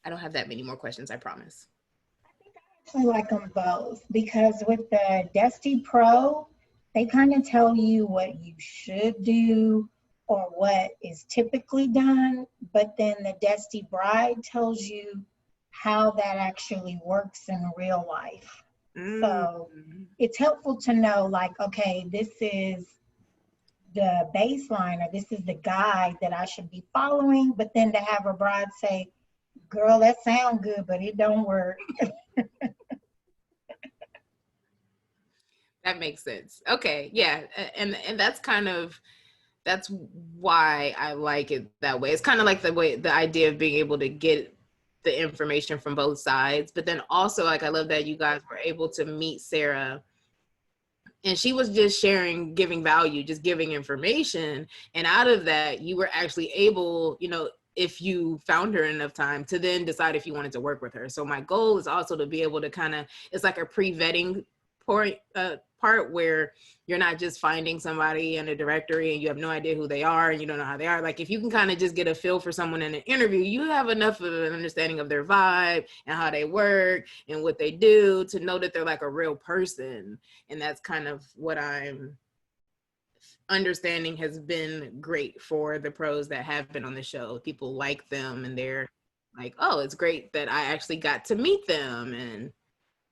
I don't have that many more questions, I promise. I think I actually like them both because with the Desti Pro, they kind of tell you what you should do or what is typically done, but then the Desti Bride tells you how that actually works in real life. Mm. So it's helpful to know, like, okay, this is the baseline, or this is the guide that I should be following, but then to have a bride say, girl, that sounds good, but it don't work. That makes sense. Okay, yeah, and that's that's why I like it that way. It's kind of like the idea of being able to get the information from both sides, but then also, like, I love that you guys were able to meet Sarah, and she was just sharing, giving value, just giving information, and out of that, you were actually able, if you found her enough time, to then decide if you wanted to work with her. So my goal is also to be able to it's like a pre-vetting part where you're not just finding somebody in a directory and you have no idea who they are and you don't know how they are. Like, if you can kind of just get a feel for someone in an interview, you have enough of an understanding of their vibe and how they work and what they do to know that they're like a real person. And that's kind of what I'm understanding has been great for the pros that have been on the show. People like them and they're like, oh, it's great that I actually got to meet them and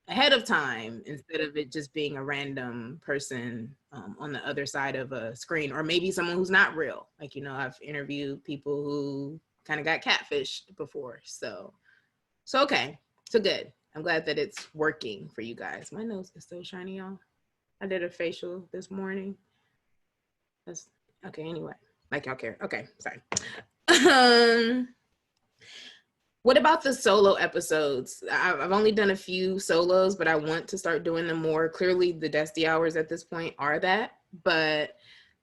ahead of time, instead of it just being a random person on the other side of a screen, or maybe someone who's not real. Like, I've interviewed people who kind of got catfished before. So okay, so good. I'm glad that it's working for you guys. My nose is so shiny, y'all. I did a facial this morning. That's okay. Anyway, like, y'all care. Okay, sorry. What about the solo episodes? I've only done a few solos, but I want to start doing them more. Clearly, the Desti hours at this point are that. But,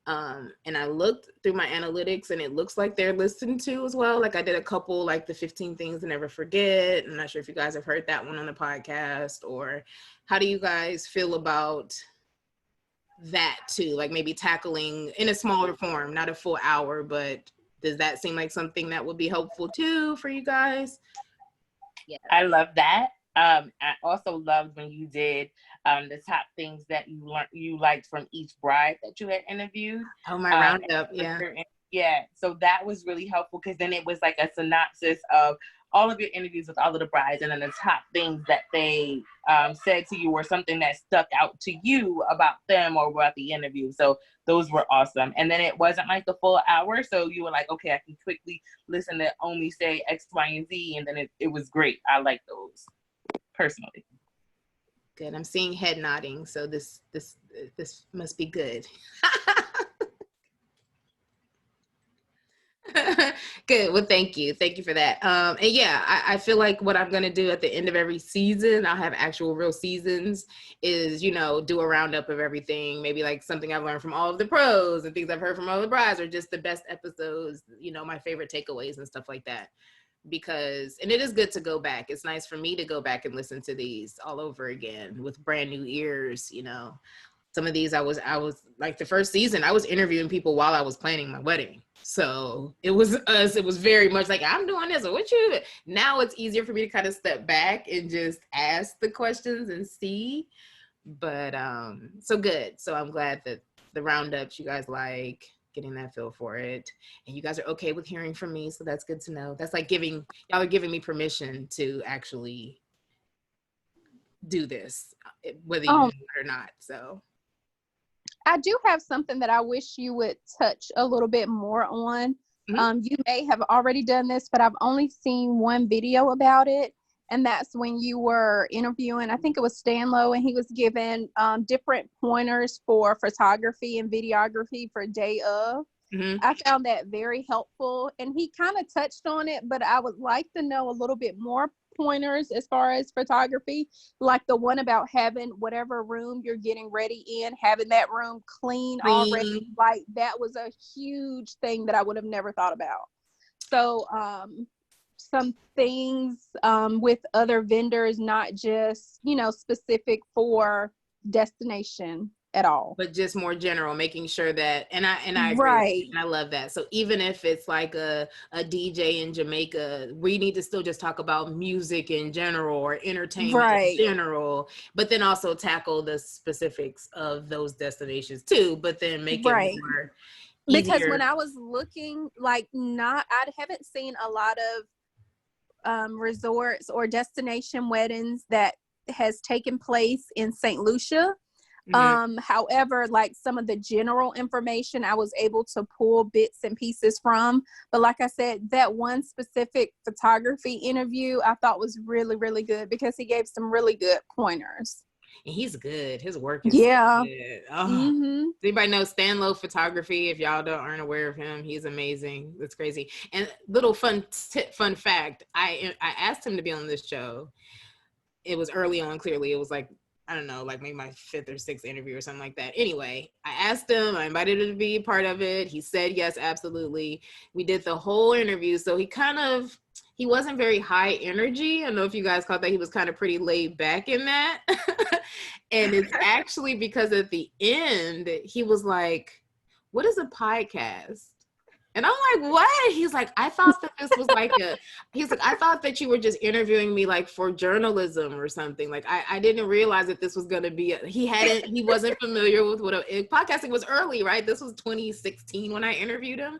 and I looked through my analytics, and it looks like they're listened to as well. Like, I did a couple, like the 15 Things to Never Forget. I'm not sure if you guys have heard that one on the podcast, or how do you guys feel about that too? Like, maybe tackling in a smaller form, not a full hour, but does that seem like something that would be helpful too for you guys? Yeah, I love that. I also loved when you did the top things that you liked from each bride that you had interviewed. Oh, my roundup, yeah. Yeah, so that was really helpful, because then it was like a synopsis of all of your interviews with all of the brides, and then the top things that they said to you, or something that stuck out to you about them or about the interview. So those were awesome. And then it wasn't like the full hour, so you were like, okay, I can quickly listen to Omi say X, Y, and Z, and then it was great. I like those personally. Good. I'm seeing head nodding, so this must be good. Good. Well, thank you for that. And yeah, I feel like what I'm going to do at the end of every season, I'll have actual real seasons, is, do a roundup of everything. Maybe like something I've learned from all of the pros and things I've heard from all the brides, or just the best episodes, my favorite takeaways and stuff like that. Because, and it is good to go back. It's nice for me to go back and listen to these all over again with brand new ears. Some of these I was like, the first season I was interviewing people while I was planning my wedding. So it was very much like, I'm doing this, or what you, now it's easier for me to kind of step back and just ask the questions and see. But so good. So I'm glad that the roundups, you guys like getting that feel for it, and you guys are okay with hearing from me. So that's good to know. That's like y'all are giving me permission to actually do this, whether you do it or not. So I do have something that I wish you would touch a little bit more on. Mm-hmm. You may have already done this, but I've only seen one video about it. And that's when you were interviewing, I think it was Stanlow, and he was given different pointers for photography and videography for day of. Mm-hmm. I found that very helpful. And he kind of touched on it, but I would like to know a little bit more pointers as far as photography, like the one about having whatever room you're getting ready in, having that room clean already. Like, that was a huge thing that I would have never thought about. So some things with other vendors, not just specific for destination at all, but just more general, making sure that, and I agree, right, and I love that. So even if it's like a DJ in Jamaica, we need to still just talk about music in general, or entertainment in general, but then also tackle the specifics of those destinations too, but then make it more easier. Because when I was looking, like, I haven't seen a lot of resorts or destination weddings that has taken place in St. Lucia. However, like some of the general information I was able to pull bits and pieces from. But like I said, that one specific photography interview I thought was really, really good because he gave some really good pointers. And he's good. His work is so good. Oh. Does anybody know Stanlow Photography? If y'all aren't aware of him, he's amazing. That's crazy. And little fun fact, I asked him to be on this show. It was early on, clearly. It was like, I don't know, like maybe my 5th or 6th interview or something like that. Anyway, I asked him, I invited him to be part of it. He said yes, absolutely. We did the whole interview. So he wasn't very high energy. I don't know if you guys caught that. He was kind of pretty laid back in that. And it's actually because at the end, he was like, what is a podcast? And I'm like, what? He's like, I thought that this was like I thought that you were just interviewing me like for journalism or something. Like, I didn't realize that this was going to be, he wasn't familiar with podcasting was early, right? This was 2016 when I interviewed him.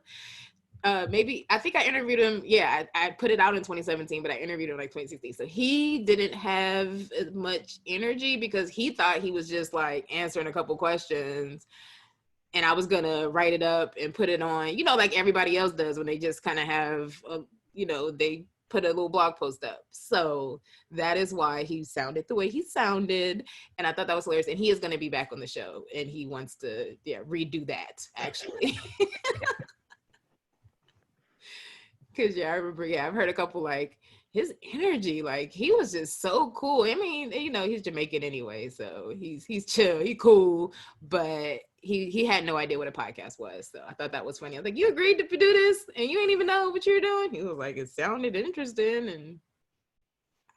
I think I interviewed him. Yeah, I put it out in 2017, but I interviewed him like 2016. So he didn't have as much energy because he thought he was just like answering a couple questions. And I was going to write it up and put it on, like everybody else does when they just kind of have, they put a little blog post up. So that is why he sounded the way he sounded. And I thought that was hilarious. And he is going to be back on the show. And he wants to redo that, actually. Because, I remember, I've heard a couple, like, his energy, like, he was just so cool. I mean, he's Jamaican anyway, so he's chill, he cool, but he had no idea what a podcast was. So I thought that was funny. I was like, you agreed to do this and you ain't even know what you were doing? He was like, it sounded interesting. And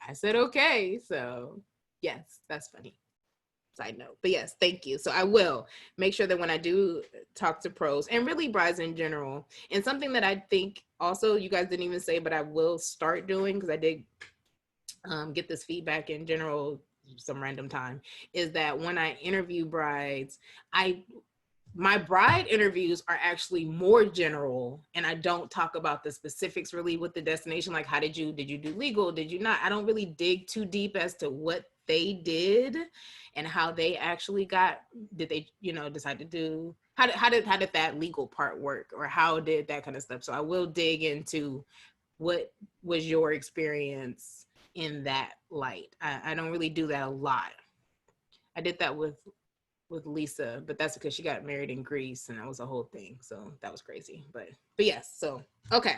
I said, okay. So yes, that's funny. Side note. But yes, thank you. So I will make sure that when I do talk to pros and really brides in general, and something that I think also you guys didn't even say, but I will start doing because I did get this feedback in general some random time, is that when I interview brides, my bride interviews are actually more general, and I don't talk about the specifics really with the destination, like did you do legal, did you not? I don't really dig too deep as to what they did and how they actually did they decide to do, how did that legal part work, or how did that kind of stuff. So I will dig into what was your experience in that light. I don't really do that a lot. I did that with Lisa, but that's because she got married in Greece and that was a whole thing. So that was crazy. But yes, so okay.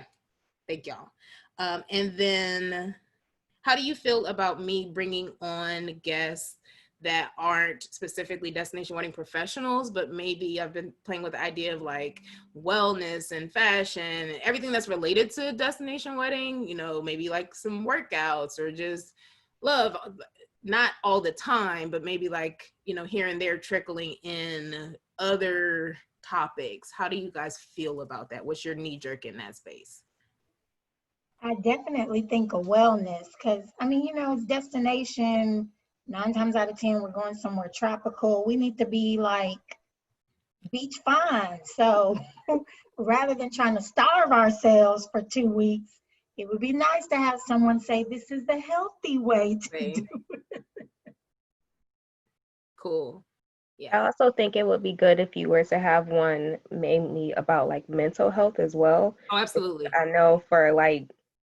Thank y'all. And then how do you feel about me bringing on guests that aren't specifically destination wedding professionals, but maybe I've been playing with the idea of like wellness and fashion and everything that's related to destination wedding, maybe like some workouts or just love, not all the time, but maybe like, here and there trickling in other topics. How do you guys feel about that? What's your knee jerk in that space? I definitely think of wellness because, it's destination. 9 times out of 10, we're going somewhere tropical. We need to be like beach fine. So rather than trying to starve ourselves for 2 weeks, it would be nice to have someone say, this is the healthy way to do it. Cool. Yeah. I also think it would be good if you were to have one mainly about like mental health as well. Oh, absolutely. I know for like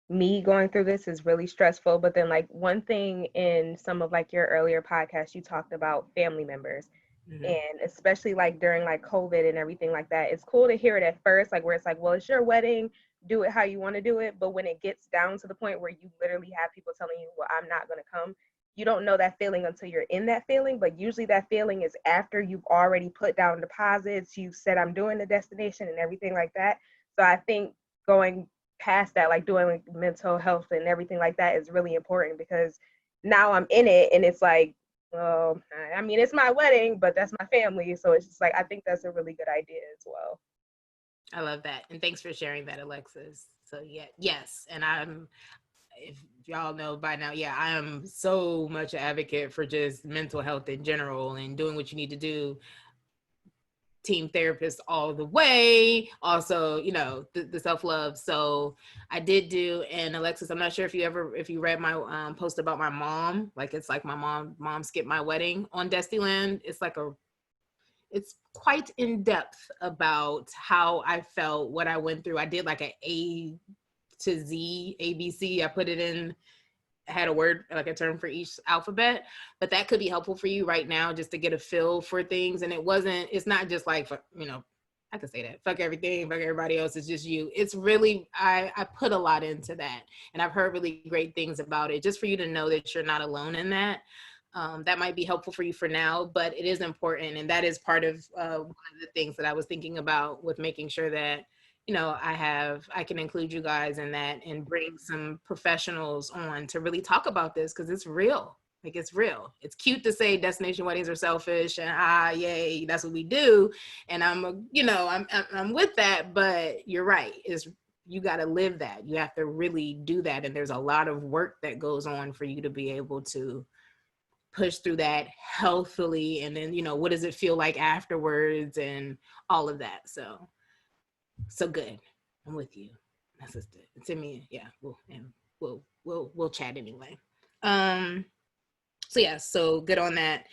me going through this is really stressful, but then like one thing in some of like your earlier podcasts, you talked about family members. Mm-hmm. And especially like during like COVID and everything like that, it's cool to hear it at first, like where it's like, well, it's your wedding, do it how you want to do it. But when it gets down to the point where you literally have people telling you, well, I'm not going to come, you don't know that feeling until you're in that feeling. But usually that feeling is after you've already put down deposits, you've said I'm doing the destination and everything like that. So I think going past that, like doing like mental health and everything like that is really important, because now I'm in it and it's like, well, it's my wedding, but that's my family. So it's just like, I think that's a really good idea as well. I love that. And thanks for sharing that, Alexis. So yes. And if y'all know by now, I am so much an advocate for just mental health in general and doing what you need to do. team therapist all the way. Also, you know, the self-love. So I did do, and Alexis, I'm not sure if you read my post about my mom. Like, it's like my mom skipped my wedding on Destiland. It's quite in depth about how I felt, what I went through. I did like A to Z, ABC. I put it in, had a word, like a term for each alphabet, but that could be helpful for you right now just to get a feel for things. And it's not just like, you know, I could say that, fuck everything, fuck everybody else, it's just you. It's really, I put a lot into that, and I've heard really great things about it, just for you to know that you're not alone in that. That might be helpful for you for now, but it is important. And that is part of one of the things that I was thinking about with making sure that, you know, I can include you guys in that and bring some professionals on to really talk about this, because it's real. Like, it's real. It's cute to say destination weddings are selfish and yay, that's what we do. And I'm with that, but you're right. You got to live that. You have to really do that. And there's a lot of work that goes on for you to be able to push through that healthily. And then, you know, what does it feel like afterwards and all of that. So good. I'm with you, my sister. Send me, yeah. We'll chat anyway. So yeah, so good on that.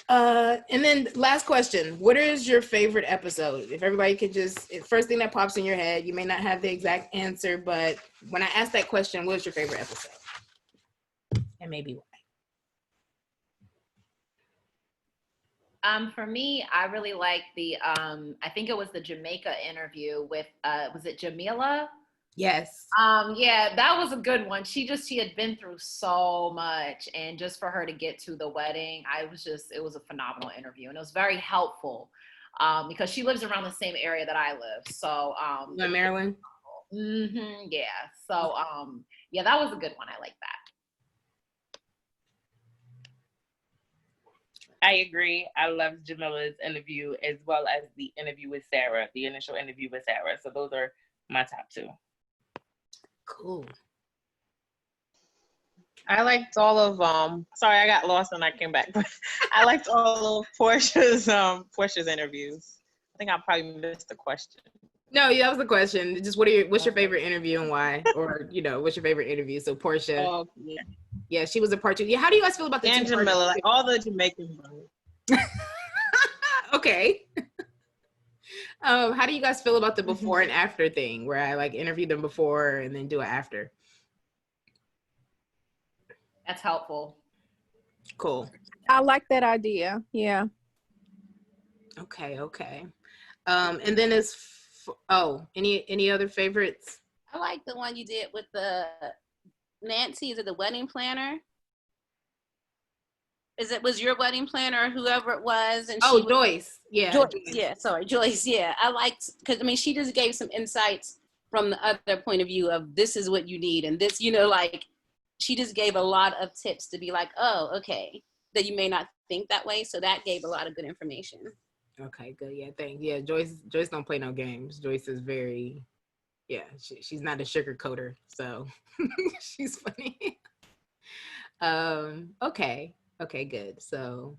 And then last question: what is your favorite episode? If everybody could just, first thing that pops in your head. You may not have the exact answer, but when I ask that question, what's your favorite episode, and maybe why? For me, I really like the, I think it was the Jamaica interview with, was it Jamila? Yes. Yeah, that was a good one. She had been through so much, and just for her to get to the wedding, it was a phenomenal interview, and it was very helpful, because she lives around the same area that I live. So, in Maryland? Yeah. So, yeah, that was a good one. I like that. I agree. I loved Jamila's interview, as well as the interview with Sarah, the initial interview with Sarah. So those are my top two. Cool. I liked all of sorry, I got lost and I came back. I liked all of Portia's interviews. I think I probably missed the question. No, yeah, that was the question. Just what's your favorite interview and why? Or, you know, what's your favorite interview? So Portia. Oh, yeah. Yeah, she was a part two. Yeah, how do you guys feel about the And Jamila, like all the Jamaican brothers. Okay. How do you guys feel about the before and after thing, where I like interviewed them before and then do it after? That's helpful. Cool. I like that idea. Yeah. Okay. And then any other favorites? I like the one you did with the Nancy. Is it the wedding planner? Was your wedding planner, whoever it was? And Joyce. Yeah. Joyce. Yeah, sorry, Joyce. Yeah, I liked, because I mean, she just gave some insights from the other point of view of this is what you need, and this, you know, like she just gave a lot of tips to be like, oh, okay, that you may not think that way. So that gave a lot of good information. Okay, good. Yeah, thanks. Yeah, Joyce don't play no games. Joyce is very, yeah, she's not a sugar coater, so she's funny. Okay, good. So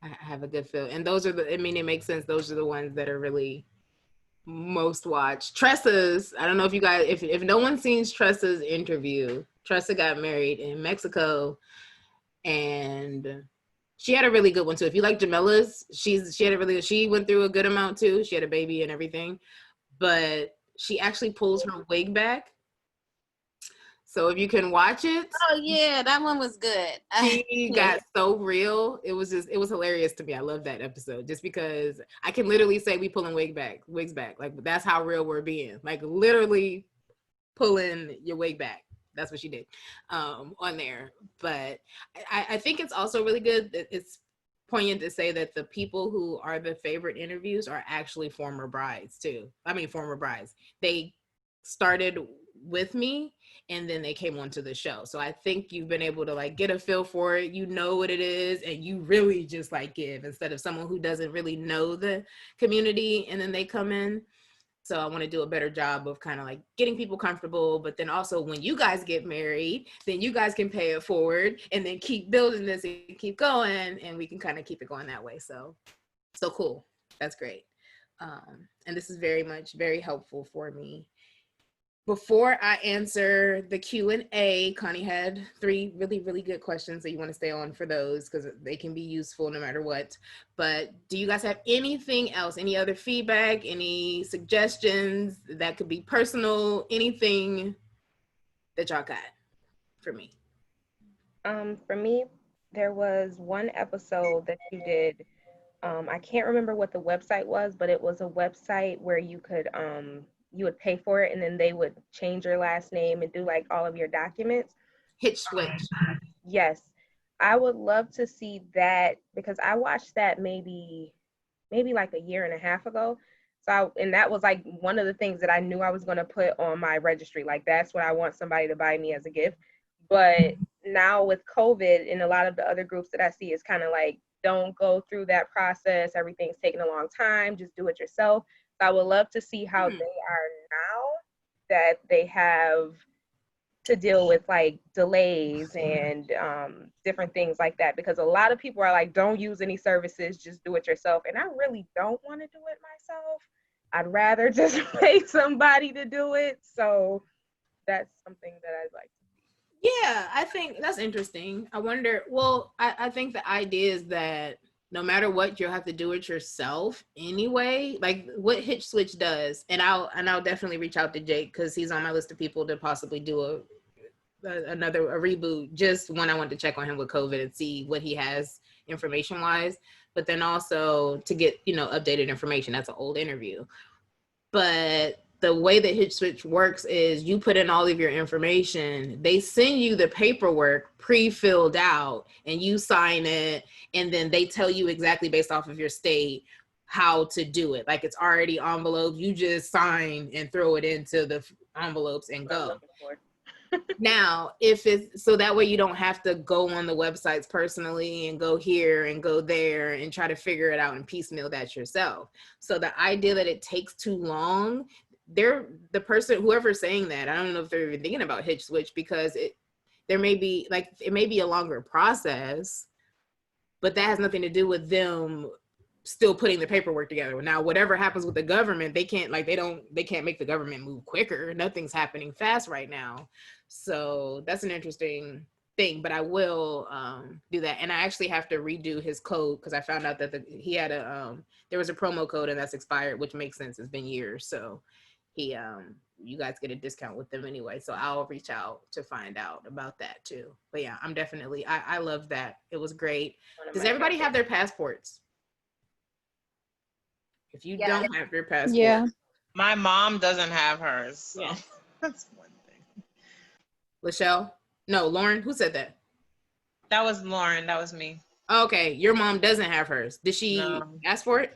I have a good feel. And those are it makes sense. Those are the ones that are really most watched. Tressa's, I don't know if you guys, if no one's seen Tressa's interview, Tressa got married in Mexico, and she had a really good one too. If you like Jamila's, she went through a good amount too. She had a baby and everything, but she actually pulls her wig back. So if you can watch it. Oh yeah, that one was good. She got so real. It was hilarious to me. I love that episode just because I can literally say we pulling wigs back. Like, that's how real we're being. Like, literally pulling your wig back. That's what she did on there. But I think it's also really good that it's poignant to say that the people who are the favorite interviews are actually former brides too. Former brides. They started with me and then they came onto the show. So I think you've been able to like get a feel for it. You know what it is, and you really just like give instead of someone who doesn't really know the community and then they come in. So I want to do a better job of kind of like getting people comfortable, but then also when you guys get married, then you guys can pay it forward and then keep building this and keep going, and we can kind of keep it going that way. So So cool. That's great. And this is very helpful for me. Before I answer the Q&A, Connie had 3 really good questions that you want to stay on for those because they can be useful no matter what. But do you guys have anything else, any other feedback, any suggestions that could be personal, anything that y'all got for me? For me, there was one episode that you did. I can't remember what the website was, but it was a website where you would pay for it and then they would change your last name and do like all of your documents. Hitch switch. Yes. I would love to see that because I watched that maybe like a year and a half ago. And that was like one of the things that I knew I was going to put on my registry. Like that's what I want somebody to buy me as a gift. But now with COVID and a lot of the other groups that I see, it's kind of like, don't go through that process. Everything's taking a long time. Just do it yourself. So I would love to see how they are now that they have to deal with like delays and different things like that. Because a lot of people are like, don't use any services, just do it yourself. And I really don't want to do it myself. I'd rather just pay somebody to do it. So that's something that I'd like. Yeah, I think that's interesting. I wonder, well, I think the idea is that no matter what, you'll have to do it yourself anyway. Like what Hitch Switch does, and I'll definitely reach out to Jake because he's on my list of people to possibly do a reboot. Just when I want to check on him with COVID and see what he has information wise, but then also to get updated information. That's an old interview, but the way that Hitch Switch works is you put in all of your information, they send you the paperwork pre-filled out and you sign it, and then they tell you exactly based off of your state how to do it. Like it's already enveloped, you just sign and throw it into the envelopes and go. Now, if it's so that way you don't have to go on the websites personally and go here and go there and try to figure it out and piecemeal that yourself. So the idea that it takes too long, the person, whoever's saying that, I don't know if they're even thinking about Hitch Switch because it may be a longer process, but that has nothing to do with them still putting the paperwork together. Now, whatever happens with the government, they can't make the government move quicker. Nothing's happening fast right now. So that's an interesting thing, but I will do that. And I actually have to redo his code because I found out that he had there was a promo code and that's expired, which makes sense. It's been years. So you guys get a discount with them anyway. So I'll reach out to find out about that too. But yeah, I'm definitely, I love that. It was great. Does everybody have their passports? If you don't have your passport. My mom doesn't have hers. So. Yeah. That's one thing. Lachelle? No, Lauren? Who said that? That was Lauren. That was me. Okay. Your mom doesn't have hers. Did she ask for it?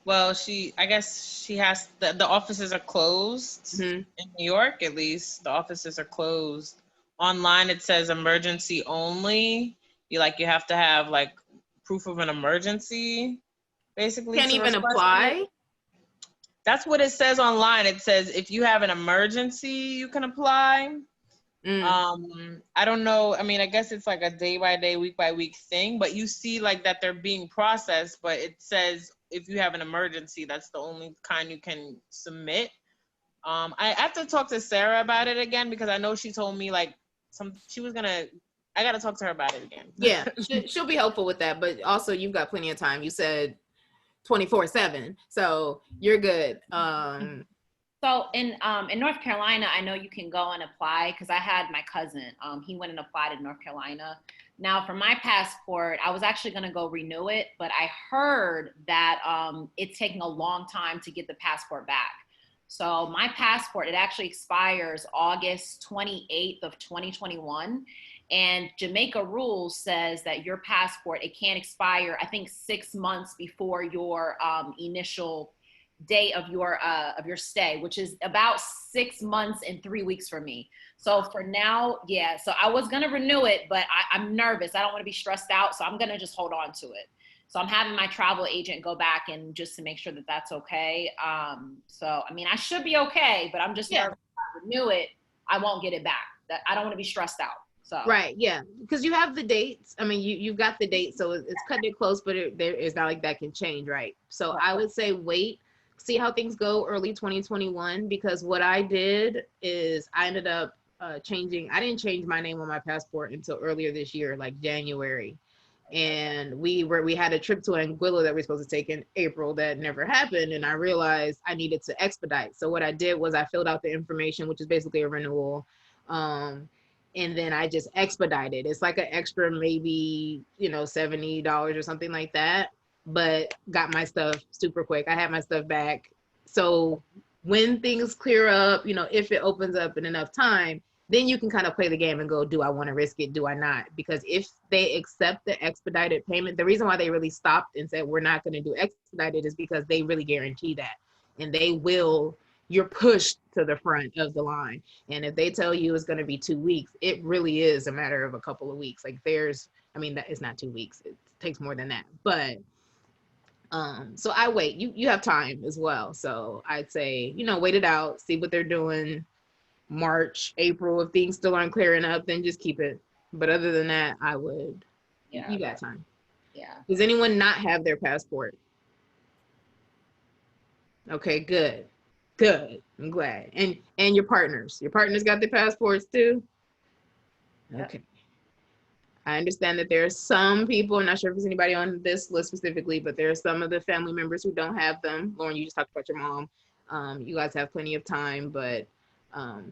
Well, I guess she has, the offices are closed in New York, at least. The offices are closed. Online, it says emergency only. You have to have like proof of an emergency, basically. Can't even apply? That's what it says online. It says if you have an emergency, you can apply. I don't know. I mean, I guess it's like a day by day, week by week thing, but you see like that they're being processed, but it says if you have an emergency, that's the only kind you can submit. I have to talk to Sarah about it again because I know she told me like I got to talk to her about it again. Yeah, she'll be helpful with that, but also you've got plenty of time. You said 24/7, so you're good. So in North Carolina, I know you can go and apply because I had my cousin. He went and applied in North Carolina. Now for my passport, I was actually going to go renew it, but I heard that it's taking a long time to get the passport back. So my passport, it actually expires August 28th of 2021. And Jamaica rules says that your passport, it can't expire, I think 6 months before your initial day of your stay, which is about 6 months and 3 weeks for me. So for now, yeah, so I was gonna renew it, but I'm nervous. I don't wanna be stressed out, so I'm gonna just hold on to it. So I'm having my travel agent go back and just to make sure that that's okay. So, I mean, I should be okay, but I'm just nervous if I renew it, I won't get it back. I don't wanna be stressed out. So right, yeah, because you have the dates. I mean, you've got the date, so it's cut it close, but it's not like that can change, right? So Right. I would say wait, see how things go early 2021, because what I did is I ended up changing. I didn't change my name on my passport until earlier this year, like January. And we had a trip to Anguilla that we were supposed to take in April that never happened, and I realized I needed to expedite. So what I did was I filled out the information, which is basically a renewal, and then I just expedited. It's like an extra maybe $70 or something like that, but got my stuff super quick. I had my stuff back. So when things clear up, if it opens up in enough time, then you can kind of play the game and go, do I want to risk it? Do I not? Because if they accept the expedited payment, the reason why they really stopped and said we're not going to do expedited is because they really guarantee that. And you're pushed to the front of the line. And if they tell you it's going to be 2 weeks, it really is a matter of a couple of weeks. Like that it's not 2 weeks. It takes more than that. But so I wait. You have time as well. So I'd say, wait it out, see what they're doing. March, April, if things still aren't clearing up, then just keep it. But other than that, I would. Yeah, you got time. Yeah. Does anyone not have their passport? Okay, good. I'm glad. And your partners got their passports too? Okay. I understand that there are some people, I'm not sure if there's anybody on this list specifically, but there are some of the family members who don't have them. Lauren, you just talked about your mom. You guys have plenty of time, but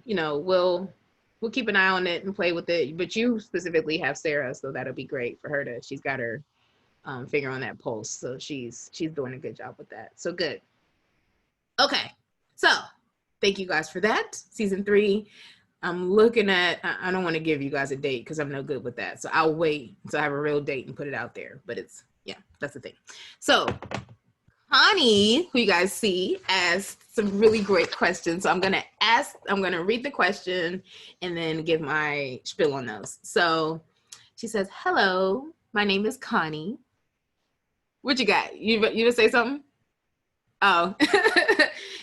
we'll keep an eye on it and play with it. But you specifically have Sarah, so that'll be great for her she's got her finger on that pulse. So she's doing a good job with that. So good. Okay. So thank you guys for that. Season 3. I'm looking at, I don't want to give you guys a date because I'm no good with that. So I'll wait until I have a real date and put it out there. But that's the thing. So Connie, who you guys see, asked some really great questions. So I'm going to read the question and then give my spiel on those. So she says, hello, my name is Connie. What you got? You gonna say something? Oh,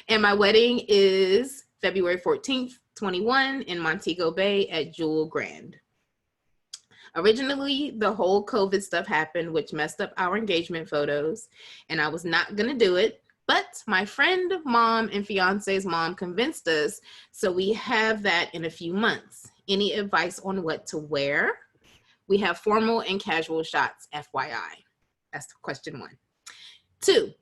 and my wedding is February 14th, 21 in Montego Bay at Jewel Grand. Originally, the whole COVID stuff happened, which messed up our engagement photos, and I was not gonna do it, but my friend, mom, and fiance's mom convinced us, so we have that in a few months. Any advice on what to wear? We have formal and casual shots, FYI. That's question 1. 2,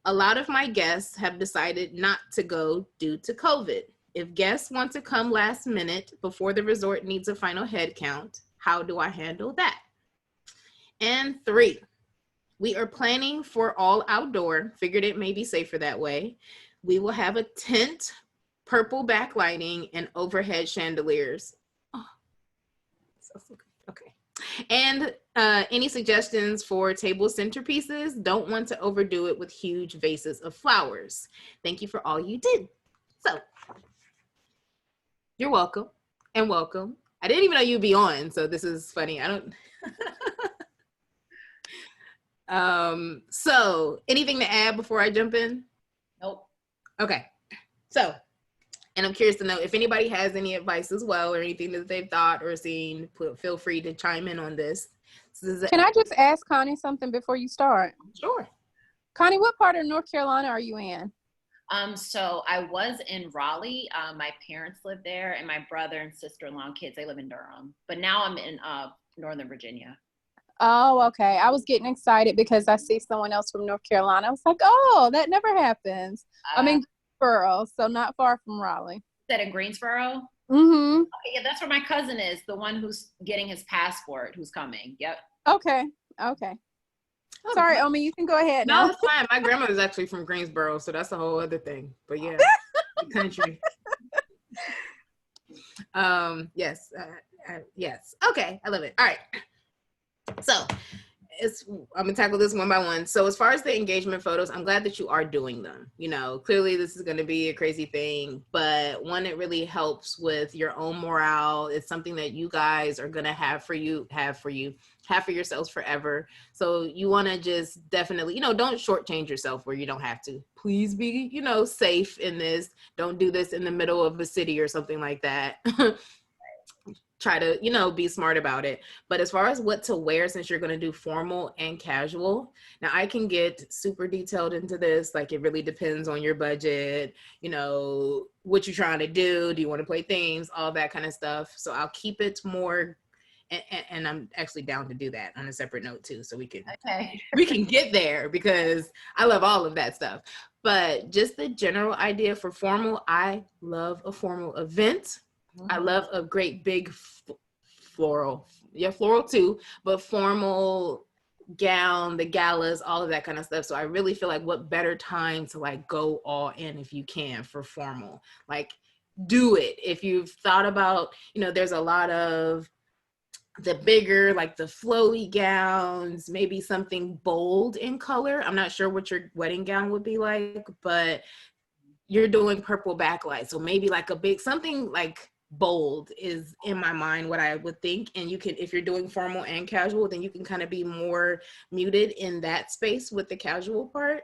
a lot of my guests have decided not to go due to COVID. If guests want to come last minute before the resort needs a final head count, how do I handle that? And 3, we are planning for all outdoor, figured it may be safer that way. We will have a tent, purple backlighting, and overhead chandeliers. Oh, so good. Okay. And any suggestions for table centerpieces? Don't want to overdo it with huge vases of flowers. Thank you for all you did. So, you're welcome and welcome. I didn't even know you'd be on, so this is funny. I don't. So anything to add before I jump in? Nope. Okay. So, and I'm curious to know if anybody has any advice as well or anything that they've thought or seen, feel free to chime in on this. Can I just ask Connie something before you start? Sure. Connie, what part of North Carolina are you in? So I was in Raleigh. My parents live there, and my brother and sister-in-law and kids, they live in Durham. But now I'm in Northern Virginia. Oh, okay. I was getting excited because I see someone else from North Carolina. I was like, oh, that never happens. I'm in Greensboro, so not far from Raleigh. Is that in Greensboro? Mm-hmm. Okay, yeah, that's where my cousin is, the one who's getting his passport, who's coming. Yep. Okay. Sorry, Omi, you can go ahead now. No, it's fine. My grandmother's actually from Greensboro, so that's a whole other thing. But yeah, the country. Yes. Yes. Okay, I love it. All right. So I'm gonna tackle this one by one. So as far as the engagement photos, I'm glad that you are doing them. Clearly this is gonna be a crazy thing, but one, it really helps with your own morale. It's something that you guys are gonna have for yourselves forever. So you wanna just definitely, don't shortchange yourself where you don't have to. Please be, safe in this. Don't do this in the middle of a city or something like that. try to, you know, be smart about it. But as far as what to wear, since you're going to do formal and casual, now I can get super detailed into this. Like, it really depends on your budget, you know, what you're trying to do. Do you want to play themes, all that kind of stuff. So I'll keep it more, and I'm actually down to do that on a separate note too. So we can get there, because I love all of that stuff. But just the general idea for formal, I love a formal event. I love a great big floral too, but formal gown, the galas, all of that kind of stuff. So I really feel like what better time to like go all in if you can for formal. Like, do it. If you've thought about, you know, there's a lot of the bigger, like the flowy gowns, maybe something bold in color. I'm not sure what your wedding gown would be like, but you're doing purple backlight. So maybe like a big, something like bold is in my mind what I would think. And you can, if you're doing formal and casual, then you can kind of be more muted in that space with the casual part.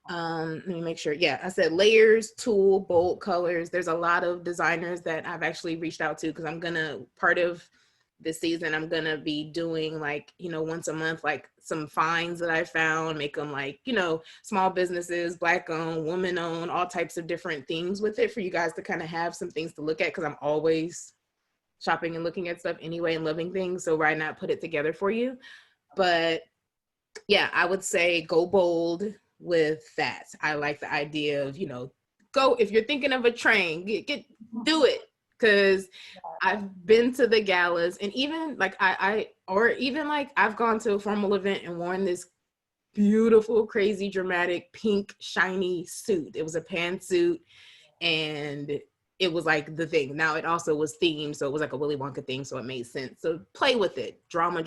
Let me make sure. Yeah, I said layers, tulle, bold colors. There's a lot of designers that I've actually reached out to, because I'm gonna, part of this season, I'm gonna be doing like, you know, once a month, like some finds that I found, make them like, you know, small businesses, Black owned, woman owned, all types of different things with it for you guys to kind of have some things to look at, because I'm always shopping and looking at stuff anyway and loving things. So why not put it together for you? But yeah, I would say go bold with that. I like the idea of, you know, go, if you're thinking of a train, do it. Because I've been to the galas, and even like I've gone to a formal event and worn this beautiful, crazy, dramatic, pink, shiny suit. It was a pantsuit, and it was like the thing. Now it also was themed, so it was like a Willy Wonka thing, so it made sense. So play with it, drama.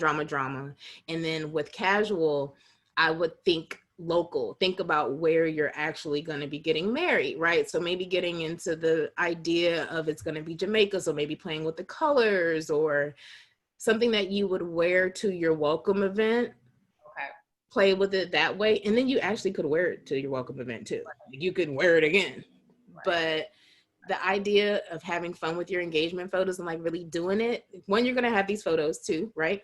And then with casual, I would think local. Think about where you're actually going to be getting married, right? So maybe getting into the idea of it's going to be Jamaica, so maybe playing with the colors or something that you would wear to your welcome event. Okay. Play with it that way, and then you actually could wear it to your welcome event too. You could wear it again. Right. But the idea of having fun with your engagement photos and like really doing it, when you're going to have these photos too, right?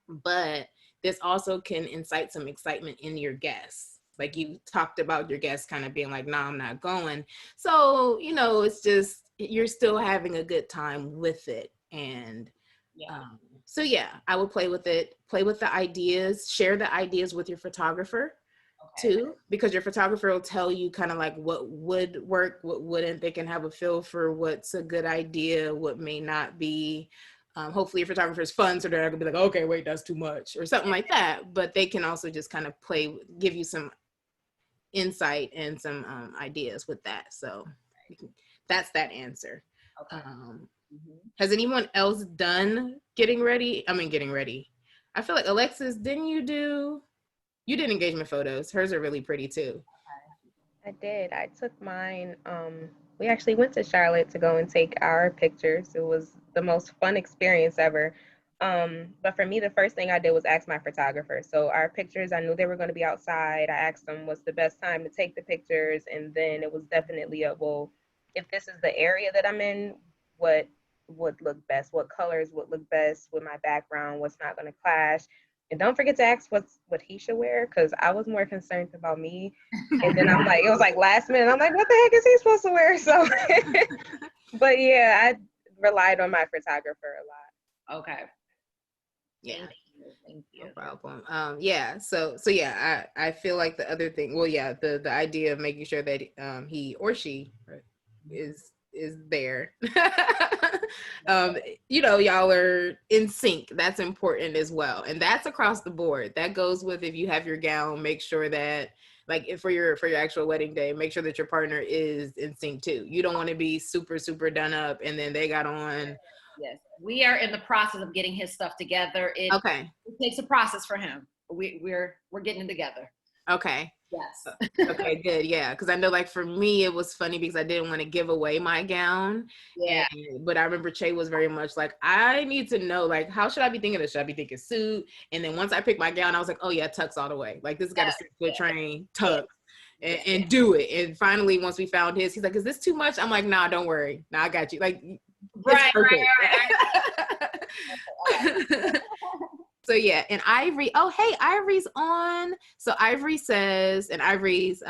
But this also can incite some excitement in your guests. Like you talked about your guests kind of being like, nah, I'm not going. So, you know, it's just, you're still having a good time with it. And so yeah, I would play with it, play with the ideas, share the ideas with your photographer too, because your photographer will tell you kind of like what would work, what wouldn't. They can have a feel for what's a good idea, what may not be. Hopefully your photographer is fun, so they're not gonna be like, okay, wait, that's too much or something like that. But they can also just kind of play, give you some insight and some ideas with that. So that's that answer. Okay. Has anyone else done getting ready? I feel like Alexis, you did engagement photos. Hers are really pretty too. I did. I took mine. We actually went to Charlotte to go and take our pictures. It was the most fun experience ever. But for me, the first thing I did was ask my photographer. So our pictures, I knew they were going to be outside. I asked them what's the best time to take the pictures. And then it was definitely well, if this is the area that I'm in, what would look best? What colors would look best with my background? What's not going to clash? And don't forget to ask what he should wear, because I was more concerned about me. And then I'm like, it was like last minute. I'm like, what the heck is he supposed to wear? So, but yeah, I relied on my photographer a lot. Okay. Yeah. Thank you. No problem. Yeah. So yeah, I feel like the other thing, well, yeah, the idea of making sure that he or she is there. You know, y'all are in sync. That's important as well, and that's across the board. That goes with, if you have your gown, make sure that, like, if for your actual wedding day, make sure that your partner is in sync too. You don't want to be super done up and then they got on. Yes, we are in the process of getting his stuff together. It takes a process for him. We're getting it together. Okay. Yes. Okay, good. Yeah, because I know, like, for me, it was funny because I didn't want to give away my gown. Yeah. But I remember Che was very much like, I need to know, like, how should I be thinking of this? Should I be thinking suit? And then once I picked my gown, I was like, oh yeah, tux all the way. Like, this got a 6-foot train, tux, and do it. And finally, once we found his, he's like, is this too much? I'm like, nah, don't worry. Nah, I got you. Like, Right, right. So yeah, and Ivory, oh hey, Ivory's on. So Ivory says, and Ivory's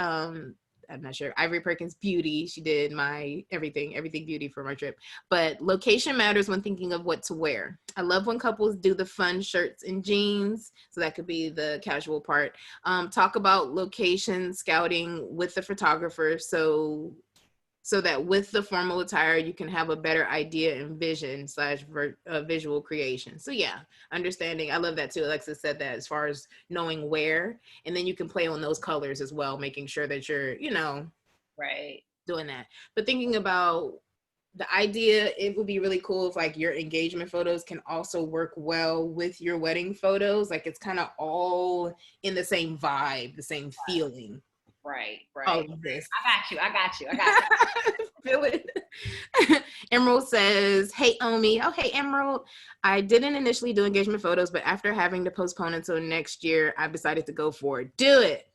I'm not sure, Ivory Perkins Beauty, she did my everything beauty for my trip. But location matters when thinking of what to wear. I love when couples do the fun shirts and jeans, so that could be the casual part. Talk about location scouting with the photographer, so that with the formal attire, you can have a better idea and vision slash visual creation. So yeah, understanding. I love that too. Alexis said that as far as knowing where, and then you can play on those colors as well, making sure that you're, right, doing that. But thinking about the idea, it would be really cool if like your engagement photos can also work well with your wedding photos. Like it's kind of all in the same vibe, the same feeling. Right. All of this. I got you. Feel it. Emerald says, hey, Omi. Oh, hey, Emerald. I didn't initially do engagement photos, but after having to postpone until next year, I've decided to go for it. Do it.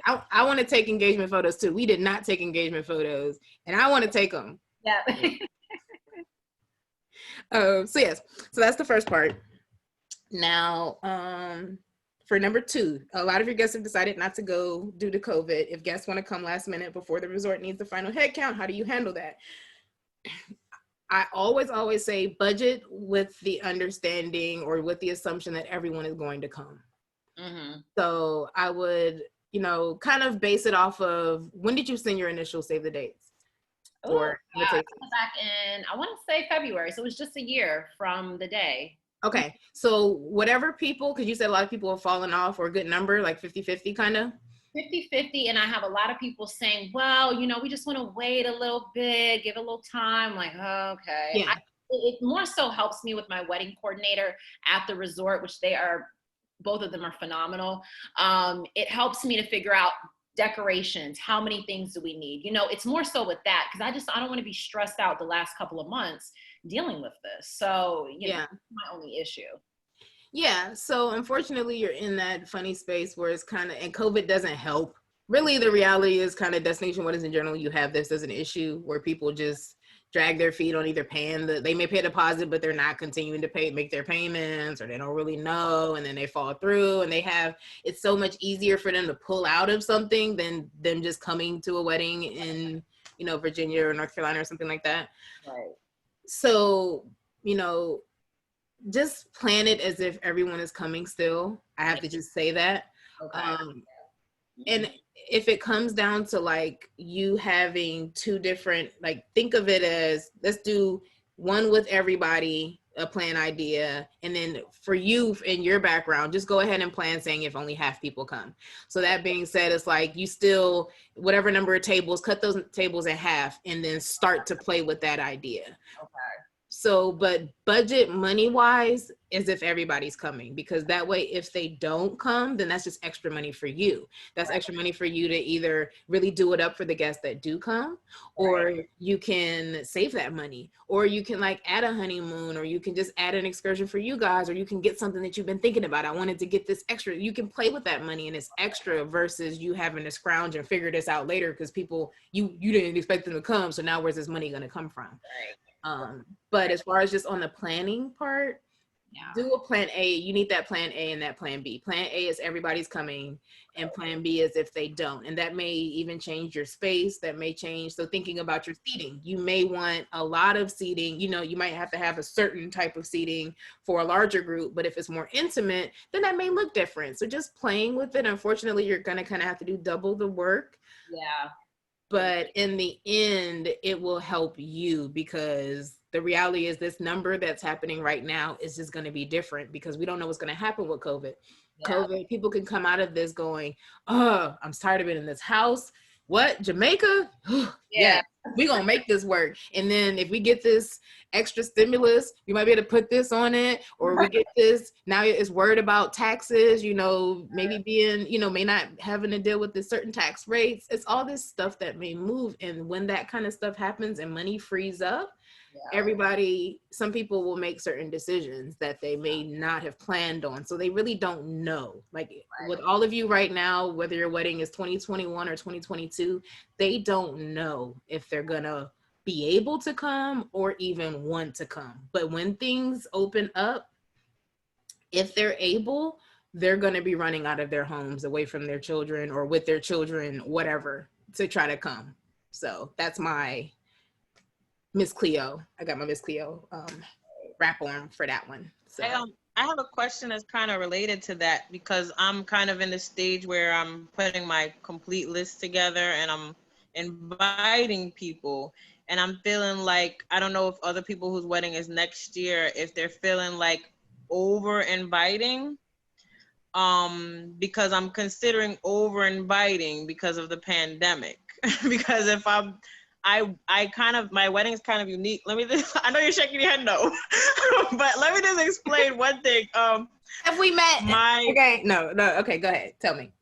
I want to take engagement photos too. We did not take engagement photos, and I want to take them. Yeah. So yes, so that's the first part. Now, for number 2, a lot of your guests have decided not to go due to COVID. If guests want to come last minute before the resort needs the final head count, how do you handle that? I always say budget with the understanding or with the assumption that everyone is going to come. Mm-hmm. So I would, kind of base it off of, when did you send your initial save the dates? Back in, I want to say February. So it was just a year from the day. Okay, so whatever people, because you said a lot of people have fallen off, or a good number, like 50-50 kind of? 50-50, and I have a lot of people saying, well, we just want to wait a little bit, give it a little time. I'm like, oh, okay. Yeah. It more so helps me with my wedding coordinator at the resort, which both of them are phenomenal. It helps me to figure out decorations, how many things do we need? It's more so with that, because I don't want to be stressed out the last couple of months dealing with this. So, that's my only issue. Yeah. So unfortunately, you're in that funny space where it's kind of, and COVID doesn't help. Really, the reality is kind of destination weddings in general, you have this as an issue where people just drag their feet on either paying they may pay a deposit, but they're not continuing to make their payments, or they don't really know, and then they fall through, and it's so much easier for them to pull out of something than them just coming to a wedding in, Virginia or North Carolina or something like that. Right. So, just plan it as if everyone is coming still. I have to just say that. Okay. And if it comes down to like you having 2 different, like think of it as, let's do one with everybody, a plan idea, and then for you in your background, just go ahead and plan saying if only half people come. So that being said, it's like you still, whatever number of tables, cut those tables in half and then start to play with that idea. Okay. So, but budget money wise is if everybody's coming, because that way, if they don't come, then that's just extra money for you. That's extra money for you to either really do it up for the guests that do come, or you can save that money, or you can like add a honeymoon, or you can just add an excursion for you guys, or you can get something that you've been thinking about. I wanted to get this extra. You can play with that money and it's extra versus you having to scrounge and figure this out later because people, you didn't expect them to come. So now where's this money going to come from? But as far as just on the planning part, do a plan A. You need that plan A and that plan B. Plan A is everybody's coming, and plan B is if they don't. And that may even change your space. That may change. So thinking about your seating, you may want a lot of seating. You might have to have a certain type of seating for a larger group, but if it's more intimate, then that may look different. So just playing with it. Unfortunately, you're going to kind of have to do double the work. Yeah. But in the end, it will help you, because the reality is this number that's happening right now is just going to be different because we don't know what's going to happen with COVID. Yeah. COVID, people can come out of this going, oh, I'm tired of being in this house. What, Jamaica? Yeah, we're going to make this work. And then if we get this extra stimulus, we might be able to put this on it, or we get this, now it's worried about taxes, maybe being, may not having to deal with the certain tax rates. It's all this stuff that may move. And when that kind of stuff happens and money frees up, some people will make certain decisions that they may not have planned on. So they really don't know. Like with all of you right now, whether your wedding is 2021 or 2022, they don't know if they're gonna be able to come or even want to come. But when things open up, if they're able, they're going to be running out of their homes, away from their children or with their children, whatever, to try to come. So that's my Miss Cleo. I got my Miss Cleo wrap on for that one. So I have a question that's kind of related to that, because I'm kind of in the stage where I'm putting my complete list together and I'm inviting people, and I'm feeling like, I don't know if other people whose wedding is next year, if they're feeling like over inviting, because I'm considering over inviting because of the pandemic. Because if I kind of, my wedding is kind of unique. Let me just, I know you're shaking your head no, but let me just explain one thing. Have we met? Okay, no, okay, go ahead, tell me.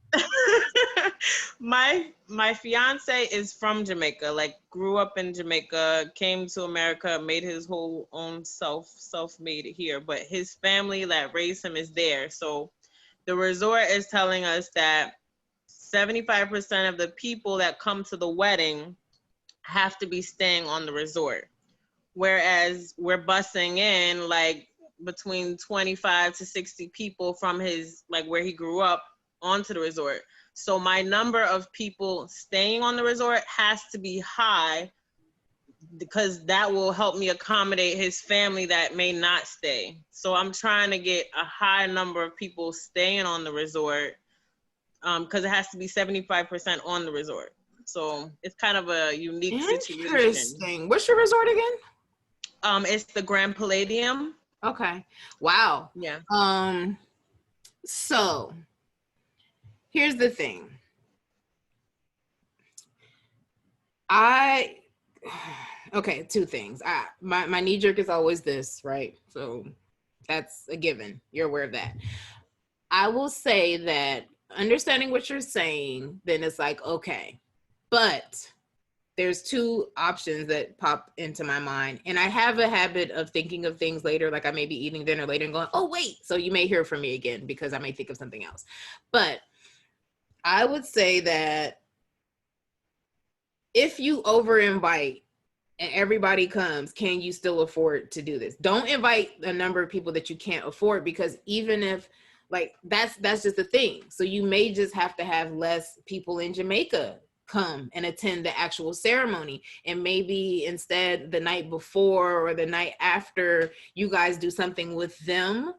My fiance is from Jamaica, like grew up in Jamaica, came to America, made his whole own self-made here, but his family that raised him is there. So the resort is telling us that 75% of the people that come to the wedding have to be staying on the resort, whereas we're busing in like between 25 to 60 people from his, like where he grew up, onto the resort. So my number of people staying on the resort has to be high, because that will help me accommodate his family that may not stay. So I'm trying to get a high number of people staying on the resort, because it has to be 75% on the resort. So it's kind of a unique situation. Interesting. What's your resort again? It's the Grand Palladium. Okay. Wow. Yeah. So here's the thing. Okay, two things. My knee jerk is always this, right? So that's a given. You're aware of that. I will say that understanding what you're saying, then it's like, okay, but there's two options that pop into my mind. And I have a habit of thinking of things later, like I may be eating dinner later and going, oh, wait. So you may hear from me again because I may think of something else. But I would say that if you over invite and everybody comes, can you still afford to do this? Don't invite a number of people that you can't afford, because even if, like, that's just the thing. So you may just have to have less people in Jamaica come and attend the actual ceremony, and maybe instead the night before or the night after you guys do something with them,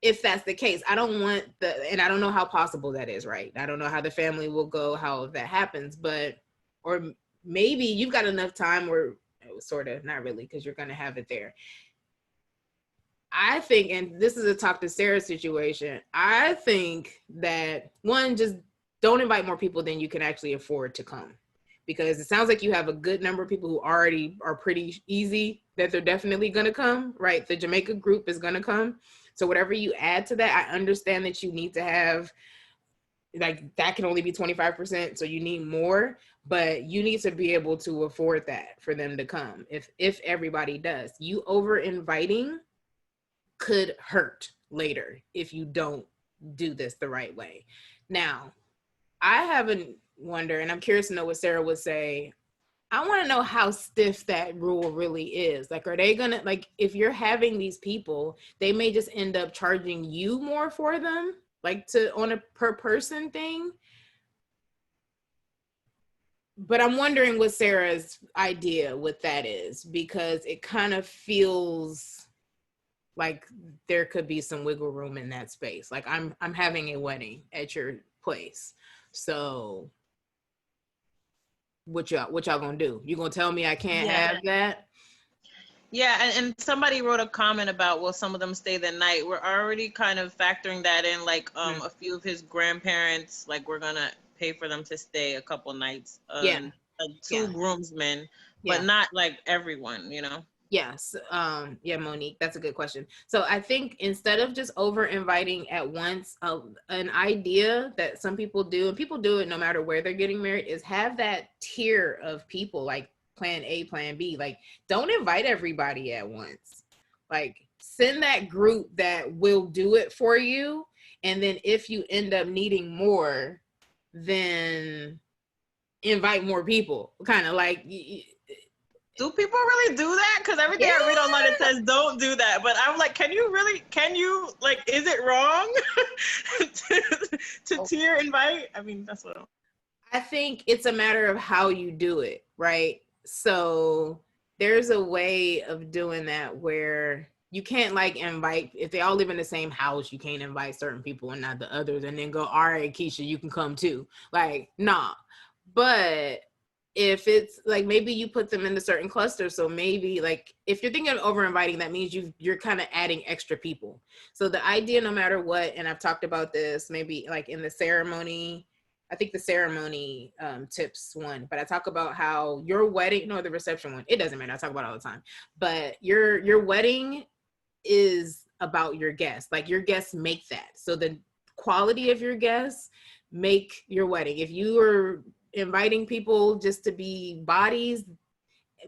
if that's the case. I don't want and I don't know how possible that is, right? I don't know how the family will go, how that happens, but, or maybe you've got enough time where, sort of, not really, because you're going to have it there. I think, and this is a talk to Sarah situation, I think that one, just don't invite more people than you can actually afford to come, because it sounds like you have a good number of people who already are pretty easy that they're definitely going to come, right? The Jamaica group is going to come. So whatever you add to that, I understand that you need to have, like, that can only be 25%. So you need more, but you need to be able to afford that for them to come. If everybody does, you over inviting could hurt later if you don't do this the right way. Now, I have a wonder, and I'm curious to know what Sarah would say. I want to know how stiff that rule really is. Like, are they gonna, like, if you're having these people, they may just end up charging you more for them, like on a per person thing. But I'm wondering what Sarah's idea with that is, because it kind of feels like there could be some wiggle room in that space. Like, I'm having a wedding at your place. So what y'all gonna do? You gonna tell me I can't have that? Yeah, and somebody wrote a comment about, well, some of them stay the night. We're already kind of factoring that in, like a few of his grandparents, like we're gonna pay for them to stay a couple nights. Like two groomsmen, but not like everyone, you know? Yes. Yeah, Monique, that's a good question. So I think instead of just over inviting at once, an idea that some people do, and people do it no matter where they're getting married, is have that tier of people, like plan A, plan B. Like, don't invite everybody at once. Like, send that group that will do it for you. And then if you end up needing more, then invite more people. Kind of like, Do people really do that? Because everything I read online, it says don't do that. But I'm like, can you, like, is it wrong to tier invite? I mean, that's what I think it's a matter of how you do it, right? So there's a way of doing that where you can't like invite, if they all live in the same house, you can't invite certain people and not the others and then go, all right, Keisha, you can come too. Like, nah. But if it's like, maybe you put them in a certain cluster. So maybe like, if you're thinking of over inviting, that means you're kind of adding extra people. So the idea, no matter what, and I've talked about this, maybe like in the ceremony, I think the ceremony tips one, but I talk about how your wedding, no, the reception one, it doesn't matter. I talk about it all the time, but your wedding is about your guests. Like your guests make that. So the quality of your guests make your wedding. If you are inviting people just to be bodies,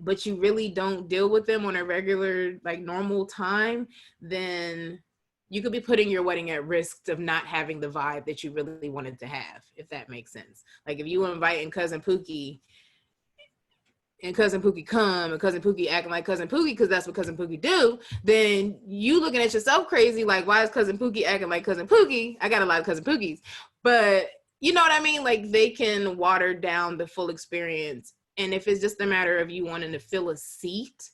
but you really don't deal with them on a regular, like normal time, then you could be putting your wedding at risk of not having the vibe that you really wanted to have, if that makes sense. Like if you invite in Cousin Pookie and Cousin Pookie come and Cousin Pookie acting like Cousin Pookie because that's what Cousin Pookie do, then you looking at yourself crazy like, why is Cousin Pookie acting like Cousin Pookie? I got a lot of Cousin Pookies. But you know what I mean? Like they can water down the full experience. And if it's just a matter of you wanting to fill a seat,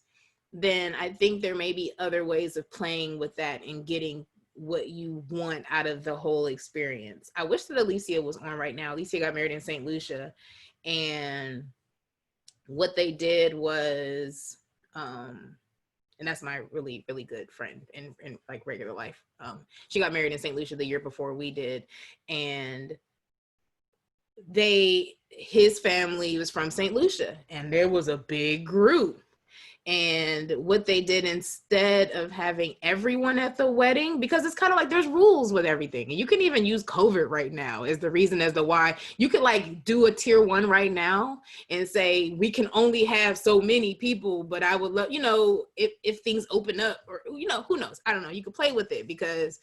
then I think there may be other ways of playing with that and getting what you want out of the whole experience. I wish that Alicia was on right now. Alicia got married in St. Lucia, and what they did was, and that's my really, really good friend in like regular life. She got married in St. Lucia the year before we did, and his family was from St. Lucia, and there was a big group. And what they did, instead of having everyone at the wedding, because it's kind of like there's rules with everything, and you can even use COVID right now as the reason as to why you could like do a tier 1 right now and say we can only have so many people, but I would love, you know, if things open up, or you know, who knows, I don't know, you could play with it. Because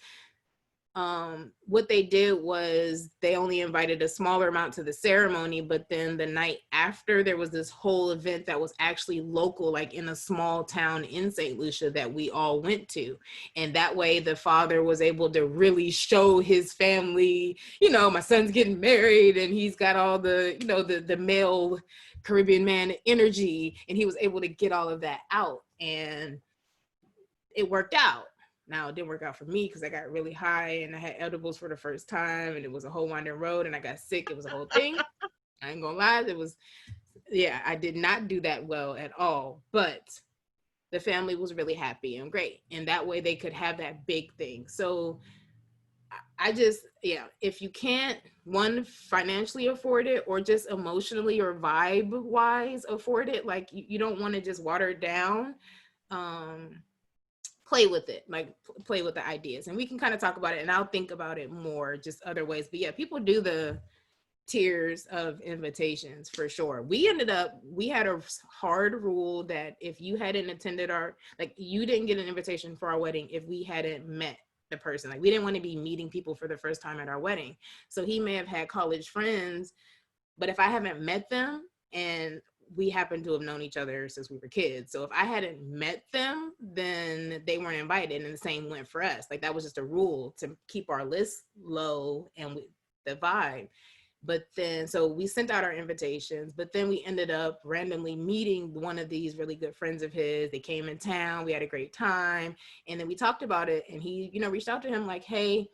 what they did was they only invited a smaller amount to the ceremony, but then the night after there was this whole event that was actually local, like in a small town in St. Lucia that we all went to. And that way the father was able to really show his family, you know, my son's getting married and he's got all the, you know, the male Caribbean man energy, and he was able to get all of that out, and it worked out. Now, it didn't work out for me because I got really high and I had edibles for the first time, and it was a whole winding road, and I got sick. It was a whole thing. I ain't gonna lie. It was, yeah, I did not do that well at all, but the family was really happy and great. And that way they could have that big thing. So I just, yeah, if you can't, one, financially afford it, or just emotionally or vibe wise afford it, like you don't want to just water it down, play with it, like play with the ideas, and we can kind of talk about it, and I'll think about it more, just other ways. But yeah, people do the tiers of invitations for sure. We had a hard rule that if you hadn't attended you didn't get an invitation for our wedding if we hadn't met the person. Like we didn't want to be meeting people for the first time at our wedding. So he may have had college friends, but if I haven't met them, and we happen to have known each other since we were kids, so if I hadn't met them, then they weren't invited, and the same went for us. Like that was just a rule to keep our list low and the vibe. But then, so we sent out our invitations, but then we ended up randomly meeting one of these really good friends of his. They came in town, we had a great time, and then we talked about it, and he, you know, reached out to him like, hey,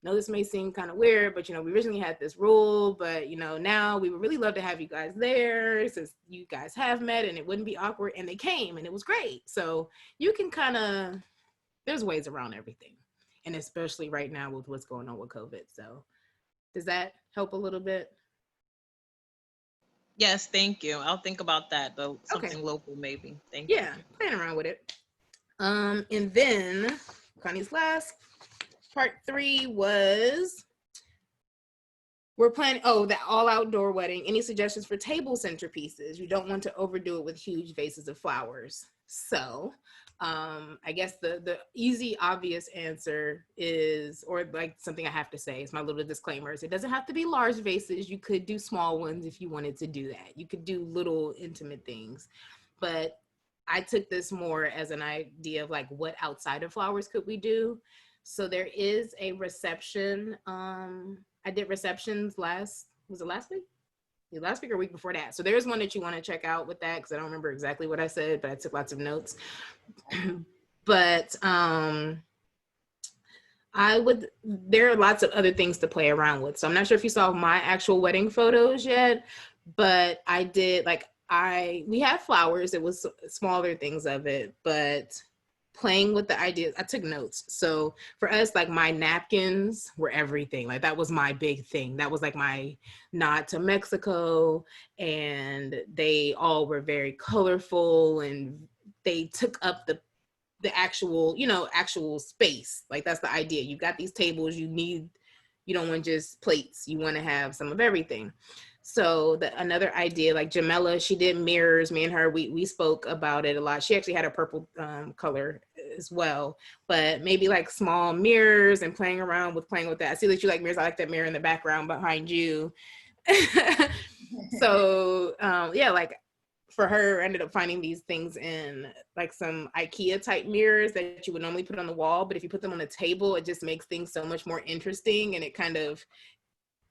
no, this may seem kind of weird, but, you know, we originally had this rule, but, you know, now we would really love to have you guys there since you guys have met and it wouldn't be awkward. And they came and it was great. So you can kind of, there's ways around everything. And especially right now with what's going on with COVID. So does that help a little bit? Yes, thank you. I'll think about that, though. Something local, maybe. Thank you. Yeah, playing around with it. And then Connie's last. Part 3 was, we're planning, the all outdoor wedding. Any suggestions for table centerpieces? You don't want to overdo it with huge vases of flowers. So I guess the easy, obvious answer is, or like something I have to say, is my little disclaimers. It doesn't have to be large vases. You could do small ones if you wanted to do that. You could do little intimate things. but I took this more as an idea of like, what outside of flowers could we do? So there is a reception. I did receptions last week? Yeah, last week or week before that. So there's one that you want to check out with that, because I don't remember exactly what I said, but I took lots of notes. But there are lots of other things to play around with. So I'm not sure if you saw my actual wedding photos yet, but I did we had flowers. It was smaller things of it, but playing with the ideas, I took notes. So for us, like my napkins were everything. Like that was my big thing. That was like my nod to Mexico, and they all were very colorful, and they took up the actual, actual space. Like that's the idea. You got these tables, you don't want just plates. You want to have some of everything. So another idea, like Jamela, she did mirrors. Me and her, we spoke about it a lot. She actually had a purple color as well, but maybe like small mirrors and playing with that. I see that you like mirrors. I like that mirror in the background behind you. So yeah, like for her, I ended up finding these things in like some IKEA type mirrors that you would normally put on the wall, but if you put them on a table, it just makes things so much more interesting, and it kind of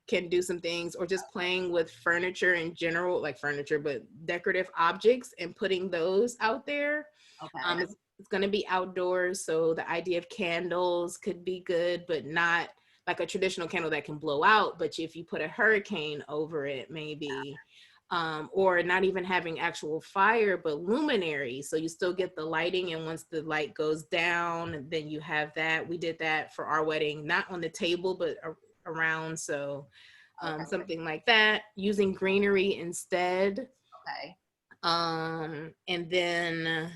can do some things. Or just playing with furniture in general, like furniture, but decorative objects, and putting those out there. Okay. It's going to be outdoors, so the idea of candles could be good, but not like a traditional candle that can blow out. But if you put a hurricane over it, maybe, or not even having actual fire, but luminary. So you still get the lighting, and once the light goes down, then you have that. We did that for our wedding, not on the table, but around. So something like that, using greenery instead. Okay. And then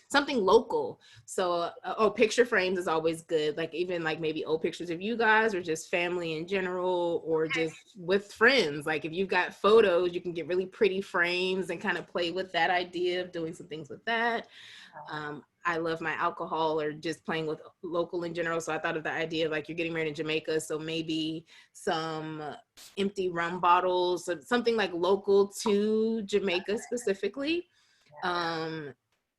something local. So picture frames is always good. Like even like maybe old pictures of you guys, or just family in general, or just with friends. Like if you've got photos, you can get really pretty frames and kind of play with that idea of doing some things with that. I love my alcohol, or just playing with local in general. So I thought of the idea of like, you're getting married in Jamaica, so maybe some empty rum bottles, something like local to Jamaica specifically.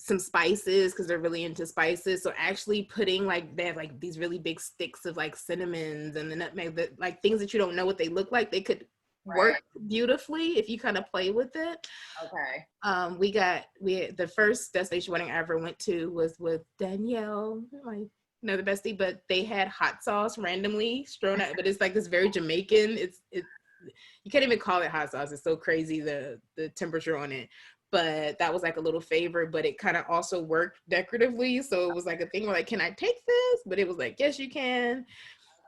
Some spices, because they're really into spices. So actually putting like, they have like these really big sticks of like cinnamons and the nutmeg, that like things that you don't know what they look like, they could work beautifully if you kind of play with it. Okay. We had the first destination wedding I ever went to was with Danielle, my another bestie, but they had hot sauce randomly strewn out, but it's like this very Jamaican. It's you can't even call it hot sauce. It's so crazy, the temperature on it. But that was like a little favor, but it kind of also worked decoratively. So it was like a thing where like, can I take this? But it was like, yes, you can.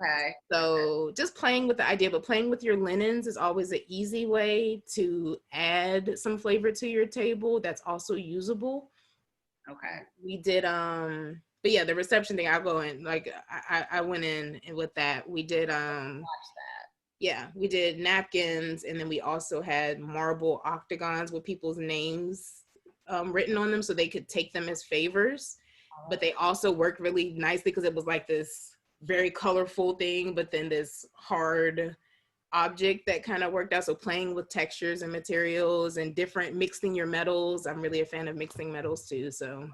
Okay. So just playing with the idea, but playing with your linens is always an easy way to add some flavor to your table that's also usable. Okay. We did, but yeah, the reception thing, I'll go in, like, I went in with that. We did, Watch that. yeah, we did napkins, and then we also had marble octagons with people's names written on them, so they could take them as favors. But they also worked really nicely because it was like this very colorful thing, but then this hard object that kind of worked out. So playing with textures and materials and mixing your metals. I'm really a fan of mixing metals too. So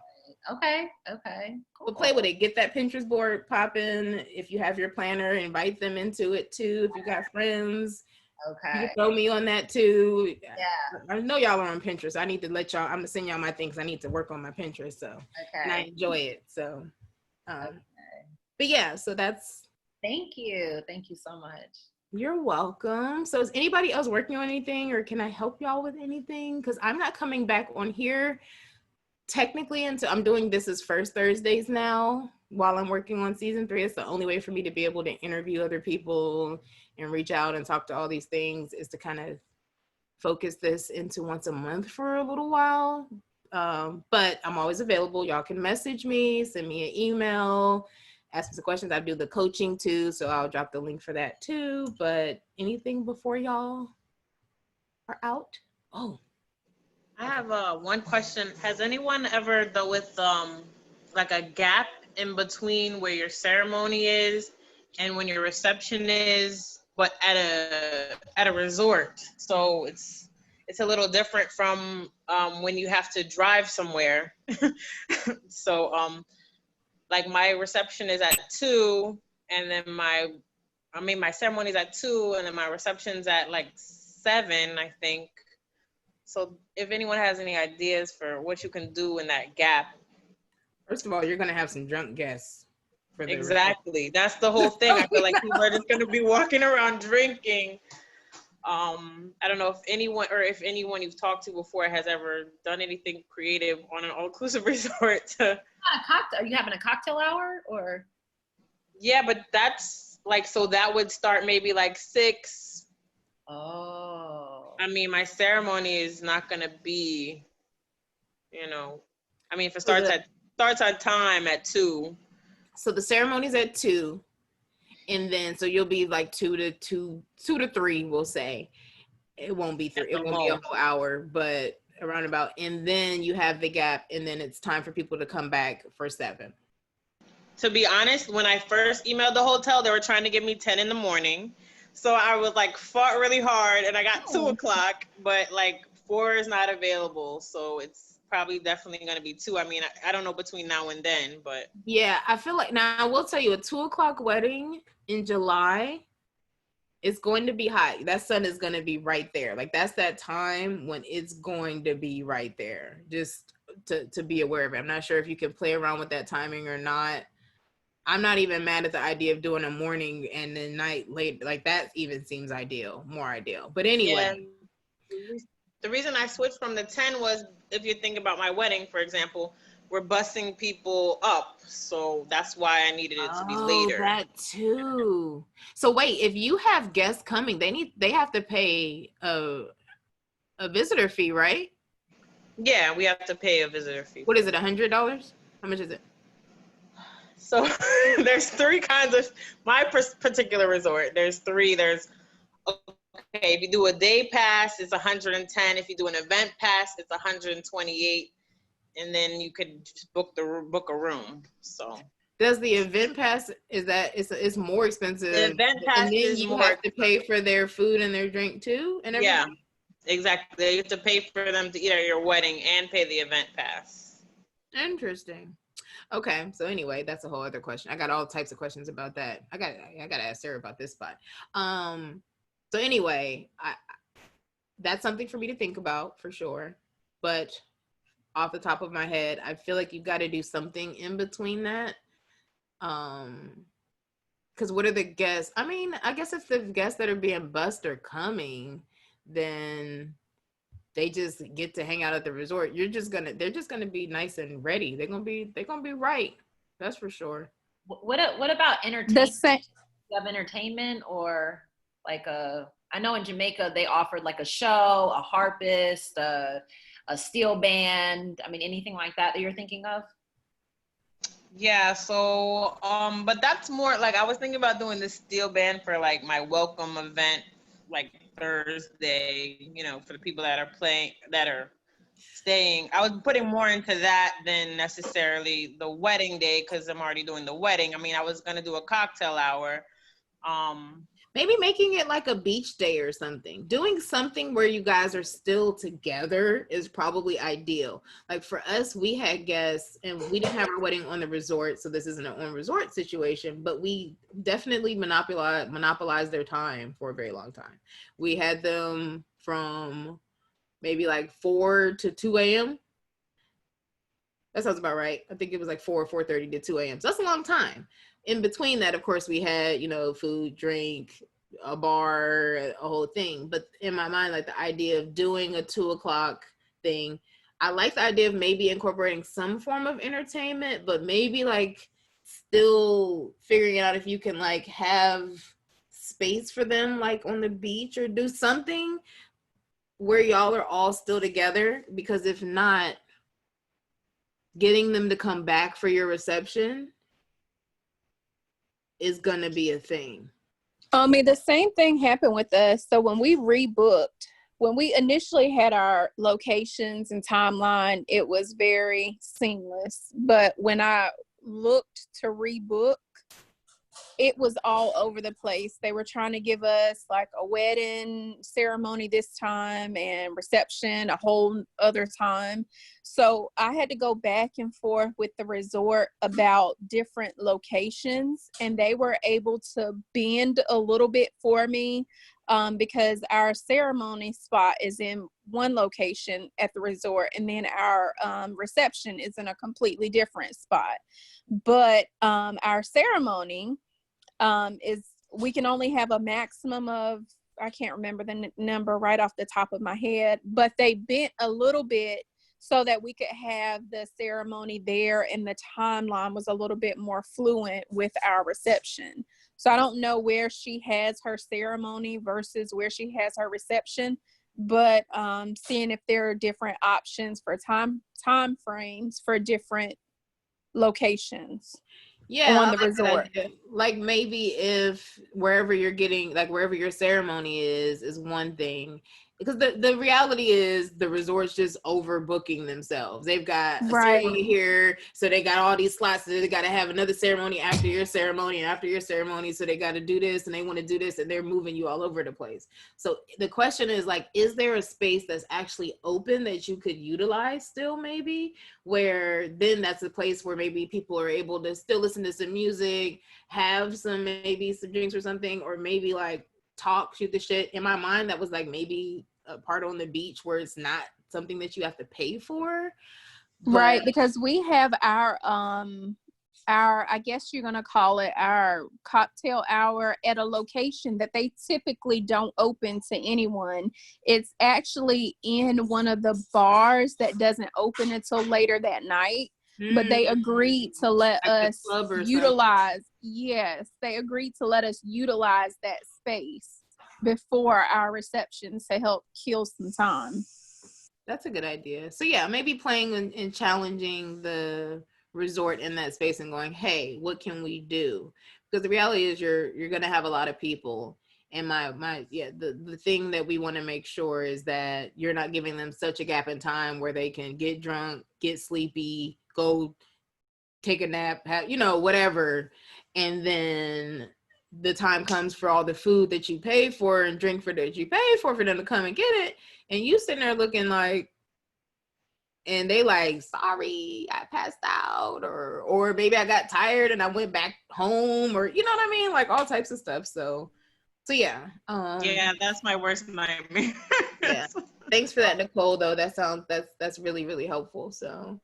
okay, cool. But play with it. Get that Pinterest board popping. If you have your planner, invite them into it too. If you got friends, okay, you can throw me on that too. Yeah, I know y'all are on Pinterest. I need to let y'all. I'm gonna send y'all my things. I need to work on my Pinterest. So okay, and I enjoy it. So, okay. But yeah. So that's. Thank you so much. You're welcome. So is anybody else working on anything, or can I help y'all with anything? Because I'm not coming back on here technically until I'm doing This Is First Thursdays now while I'm working on season 3. It's the only way for me to be able to interview other people and reach out and talk to all these things, is to kind of focus this into once a month for a little while. But I'm always available. Y'all can message me, send me an email, ask me some questions. I do the coaching too, so I'll drop the link for that too. But anything before y'all are out? Oh, I have one question. Has anyone ever, though, with like a gap in between where your ceremony is and when your reception is, but at a resort? So it's it's a little different from when you have to drive somewhere. So like my reception is at 2, and then my ceremony is at 2, and then my reception's at like 7, I think. So if anyone has any ideas for what you can do in that gap. First of all, you're gonna have some drunk guests. Exactly. That's the whole thing. I feel like people are just gonna be walking around drinking. I don't know if anyone you've talked to before has ever done anything creative on an all-inclusive resort. A cocktail? Are you having a cocktail hour or? Yeah, but that's like, so that would start maybe like 6. Oh. I mean, my ceremony is not gonna be, I mean, if it starts at time at 2. So the ceremony's at 2. And then, so you'll be like 2 to 3, we'll say. It won't be 3. It won't be a whole hour, but around about. And then you have the gap, and then it's time for people to come back for 7. To be honest, when I first emailed the hotel, they were trying to give me 10 in the morning. So I was like, fought really hard, and I got 2 o'clock, but like 4 is not available. So it's probably definitely going to be 2. I mean, I don't know between now and then, but. Yeah, I feel like, now I will tell you, a 2 o'clock wedding in July, it's going to be hot. That sun is going to be right there. Like, that's that time when it's going to be right there. Just to be aware of it. I'm not sure if you can play around with that timing or not. I'm not even mad at the idea of doing a morning and then night late. Like, that even seems more ideal. But anyway. Yeah. The reason I switched from the 10 was, if you think about my wedding, for example, we're busing people up. So that's why I needed it to be later. That too. So wait, if you have guests coming, they have to pay a visitor fee, right? Yeah, we have to pay a visitor fee. What is it, $100? How much is it? So there's 3 kinds of, my particular resort, there's 3. There's, okay, if you do a day pass, it's 110. If you do an event pass, it's 128. And then you could just book a room. So does the event pass, it's more expensive? The event pass, and then you have to pay for their food and their drink too, and everything? Yeah, exactly. You have to pay for them to eat at your wedding and pay the event pass. Interesting. Okay, so anyway, that's a whole other question. I got all types of questions about that. I got to ask Sarah about this spot. So anyway, that's something for me to think about for sure. But off the top of my head, I feel like you've got to do something in between that. Because what are the guests? I mean, I guess if the guests that are being bussed are coming, then they just get to hang out at the resort. They're just gonna be nice and ready. They're gonna be right. That's for sure. What about entertainment? You have entertainment or like I know in Jamaica they offered like a show, a harpist, a steel band. I mean, anything like that you're thinking of? Yeah, so but that's more like, I was thinking about doing this steel band for like my welcome event, like Thursday, for the people that are staying. I was putting more into that than necessarily the wedding day, because I'm already doing the wedding. I mean, I was gonna do a cocktail hour. Maybe making it like a beach day or something. Doing something where you guys are still together is probably ideal. Like for us, we had guests and we didn't have our wedding on the resort, so this isn't an on-resort situation, but we definitely monopolized their time for a very long time. We had them from maybe like 4 to 2 a.m. That sounds about right. I think it was like 4:30 to 2 a.m. So that's a long time. In between that, of course, we had, food, drink, a bar, a whole thing. But in my mind, like the idea of doing a 2 o'clock thing, I like the idea of maybe incorporating some form of entertainment, but maybe like still figuring out if you can like have space for them, like on the beach, or do something where y'all are all still together. Because if not, getting them to come back for your reception is gonna be a thing. I mean, the same thing happened with us. So when we initially had our locations and timeline, it was very seamless. But when I looked to rebook, it was all over the place. They were trying to give us like a wedding ceremony this time and reception a whole other time. So I had to go back and forth with the resort about different locations, and they were able to bend a little bit for me because our ceremony spot is in one location at the resort, and then our reception is in a completely different spot. But our ceremony is, we can only have a maximum of, I can't remember the number right off the top of my head, but they bent a little bit so that we could have the ceremony there, and the timeline was a little bit more fluent with our reception. So I don't know where she has her ceremony versus where she has her reception, but seeing if there are different options for time frames for different locations. Yeah, on the resort. Like maybe if wherever you're getting, like wherever your ceremony is one thing, because the reality is the resort's just overbooking themselves. They've got a ceremony here, so they got all these slots, so they got to have another ceremony after your ceremony and after your ceremony, so they got to do this and they want to do this, and they're moving you all over the place. So the question is, like, is there a space that's actually open that you could utilize still, maybe, where then that's a place where maybe people are able to still listen to some music, have some, maybe some drinks or something, or maybe like talk, shoot the shit. In my mind, that was like maybe a part on the beach where it's not something that you have to pay for. Right, because we have our I guess you're gonna call it our cocktail hour at a location that they typically don't open to anyone. It's actually in one of the bars that doesn't open until later that night. But they agreed to let like us utilize, yes, they agreed to let us utilize that space before our reception to help kill some time. That's a good idea. So yeah, maybe playing and challenging the resort in that space and going, hey, what can we do? Because the reality is you're gonna have a lot of people. And the thing that we want to make sure is that you're not giving them such a gap in time where they can get drunk, get sleepy, go take a nap, whatever. And then the time comes for all the food that you pay for and drink for that you pay for them to come and get it. And you sitting there looking like, and they like, sorry, I passed out, or maybe I got tired and I went back home, or you know what I mean? Like all types of stuff. So yeah. Yeah, that's my worst nightmare. Yeah. Thanks for that, Nicole, though. That's really, really helpful. So.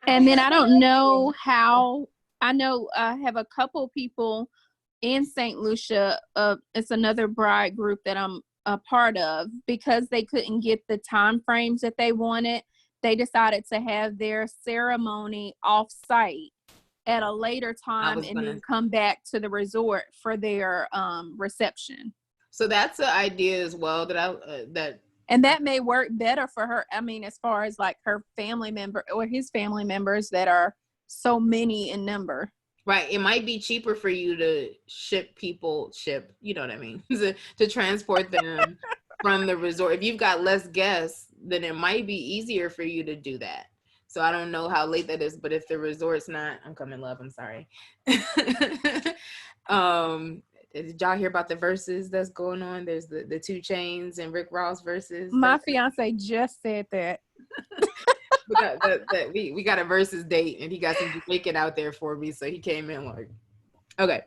And then I don't know how, I know I have a couple people in St. Lucia. It's another bride group that I'm a part of, because they couldn't get the time frames that they wanted. They decided to have their ceremony off site at a later time and then come back to the resort for their reception. So that's an idea as well and that may work better for her. I mean, as far as like her family member or his family members that are so many in number. Right. It might be cheaper for you to you know what I mean, to transport them from the resort. If you've got less guests, then it might be easier for you to do that. So I don't know how late that is, but if the resort's not, I'm coming, love, I'm sorry. Did y'all hear about the verses that's going on? There's the 2 Chainz and Rick Ross verses. My fiance just said that. we got a versus date, and he got some Jamaican out there for me, so he came in like, okay.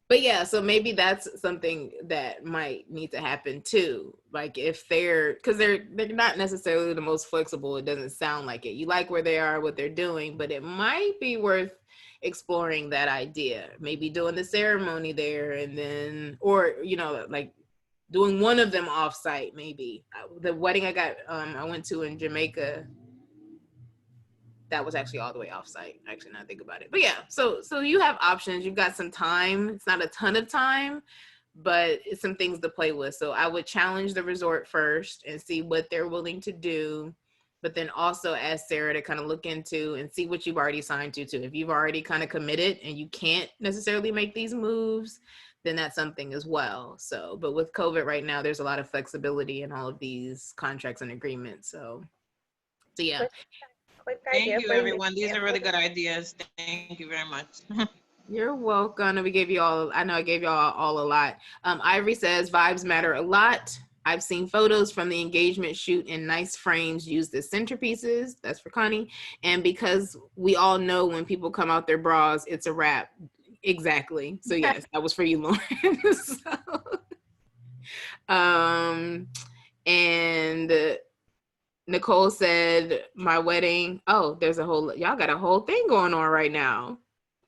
But yeah, so maybe that's something that might need to happen too. Like if because they're not necessarily the most flexible. It doesn't sound like it. You like where they are, what they're doing, but it might be worth exploring that idea. Maybe doing the ceremony there, and then, or like doing one of them offsite. Maybe the wedding I went to in Jamaica, that was actually all the way offsite, actually, now I think about it. But yeah, so you have options. You've got some time. It's not a ton of time, but it's some things to play with. So I would challenge the resort first and see what they're willing to do, but then also ask Sarah to kind of look into and see what you've already signed to. If you've already kind of committed and you can't necessarily make these moves, then that's something as well. So, but with COVID right now, there's a lot of flexibility in all of these contracts and agreements. So yeah. Thank you, everyone. These are really good ideas. Thank you very much. You're welcome. We gave you all, I know I gave y'all all a lot. Ivory says vibes matter a lot. I've seen photos from the engagement shoot in nice frames used as centerpieces. That's for Connie. And because we all know when people come out their bras, it's a wrap. Exactly. So yes, that was for you, Lauren. And Nicole said my wedding. Oh, there's a whole, y'all got a whole thing going on right now.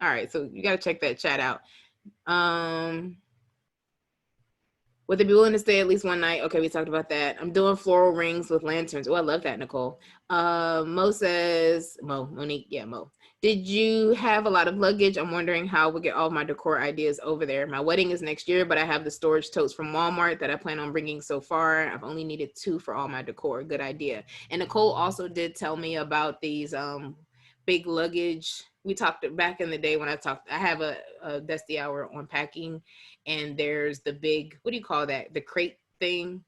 All right, so you got to check that chat out. Would they be willing to stay at least one night? Okay, we talked about that. I'm doing floral rings with lanterns. Oh, I love that, Nicole. Mo says, Monique, yeah, Mo. Did you have a lot of luggage? I'm wondering how we'll get all my decor ideas over there. My wedding is next year, but I have the storage totes from Walmart that I plan on bringing so far. I've only needed 2 for all my decor. Good idea. And Nicole also did tell me about these big luggage. We talked back in the day when I have a Desti Hour on packing, and there's the big, what do you call that? The crate thing.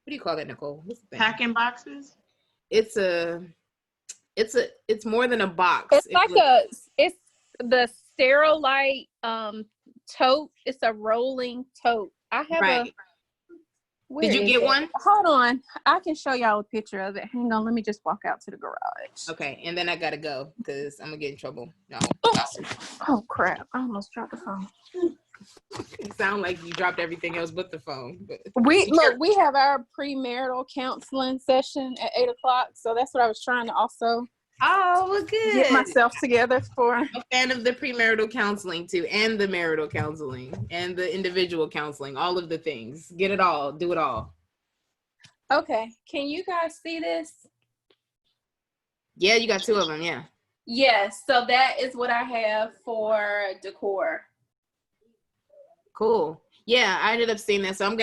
What do you call that, Nicole? What's the thing? Packing boxes? It's more than a box. It's it's the Sterilite tote. It's a rolling tote. I have Did you get one? Hold on. I can show y'all a picture of it. Hang on. Let me just walk out to the garage. Okay. And then I got to go because I'm going to get in trouble. No. Oh, crap. I almost dropped the phone. It sounds like you dropped everything else but the phone. But. We have our premarital counseling session at 8:00. So that's what I was trying to also good. Get myself together for. I'm a fan of the premarital counseling too, and the marital counseling, and the individual counseling, all of the things. Get it all, do it all. Okay, can you guys see this? Yeah, you got 2 of them, yeah. Yes, so that is what I have for decor. Cool. Yeah, I ended up seeing that, so I'm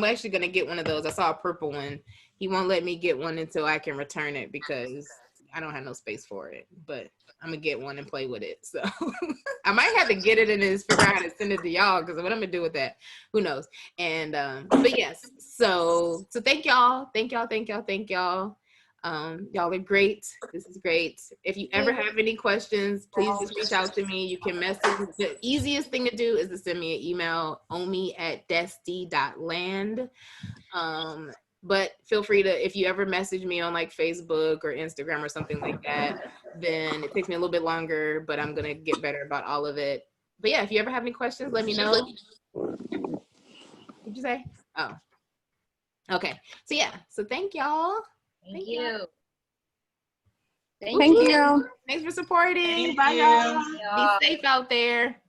actually gonna get one of those. I saw a purple one. He won't let me get one until I can return it because I don't have no space for it, but I'm gonna get one and play with it. So I might have to get it and then figure out how to send it to y'all, because what I'm gonna do with that, who knows? And but yes, so thank y'all. Y'all are great. This is great. If you ever have any questions, please just reach out to me. You can message. The easiest thing to do is to send me an email, omi@desti.land. But feel free to, if you ever message me on like Facebook or Instagram or something like that, then it takes me a little bit longer, but I'm going to get better about all of it. But yeah, if you ever have any questions, let me know. What'd you say? Oh, okay. So yeah, so thank y'all. Thank you. Thank you. Thanks for supporting. Bye, y'all. Be safe out there.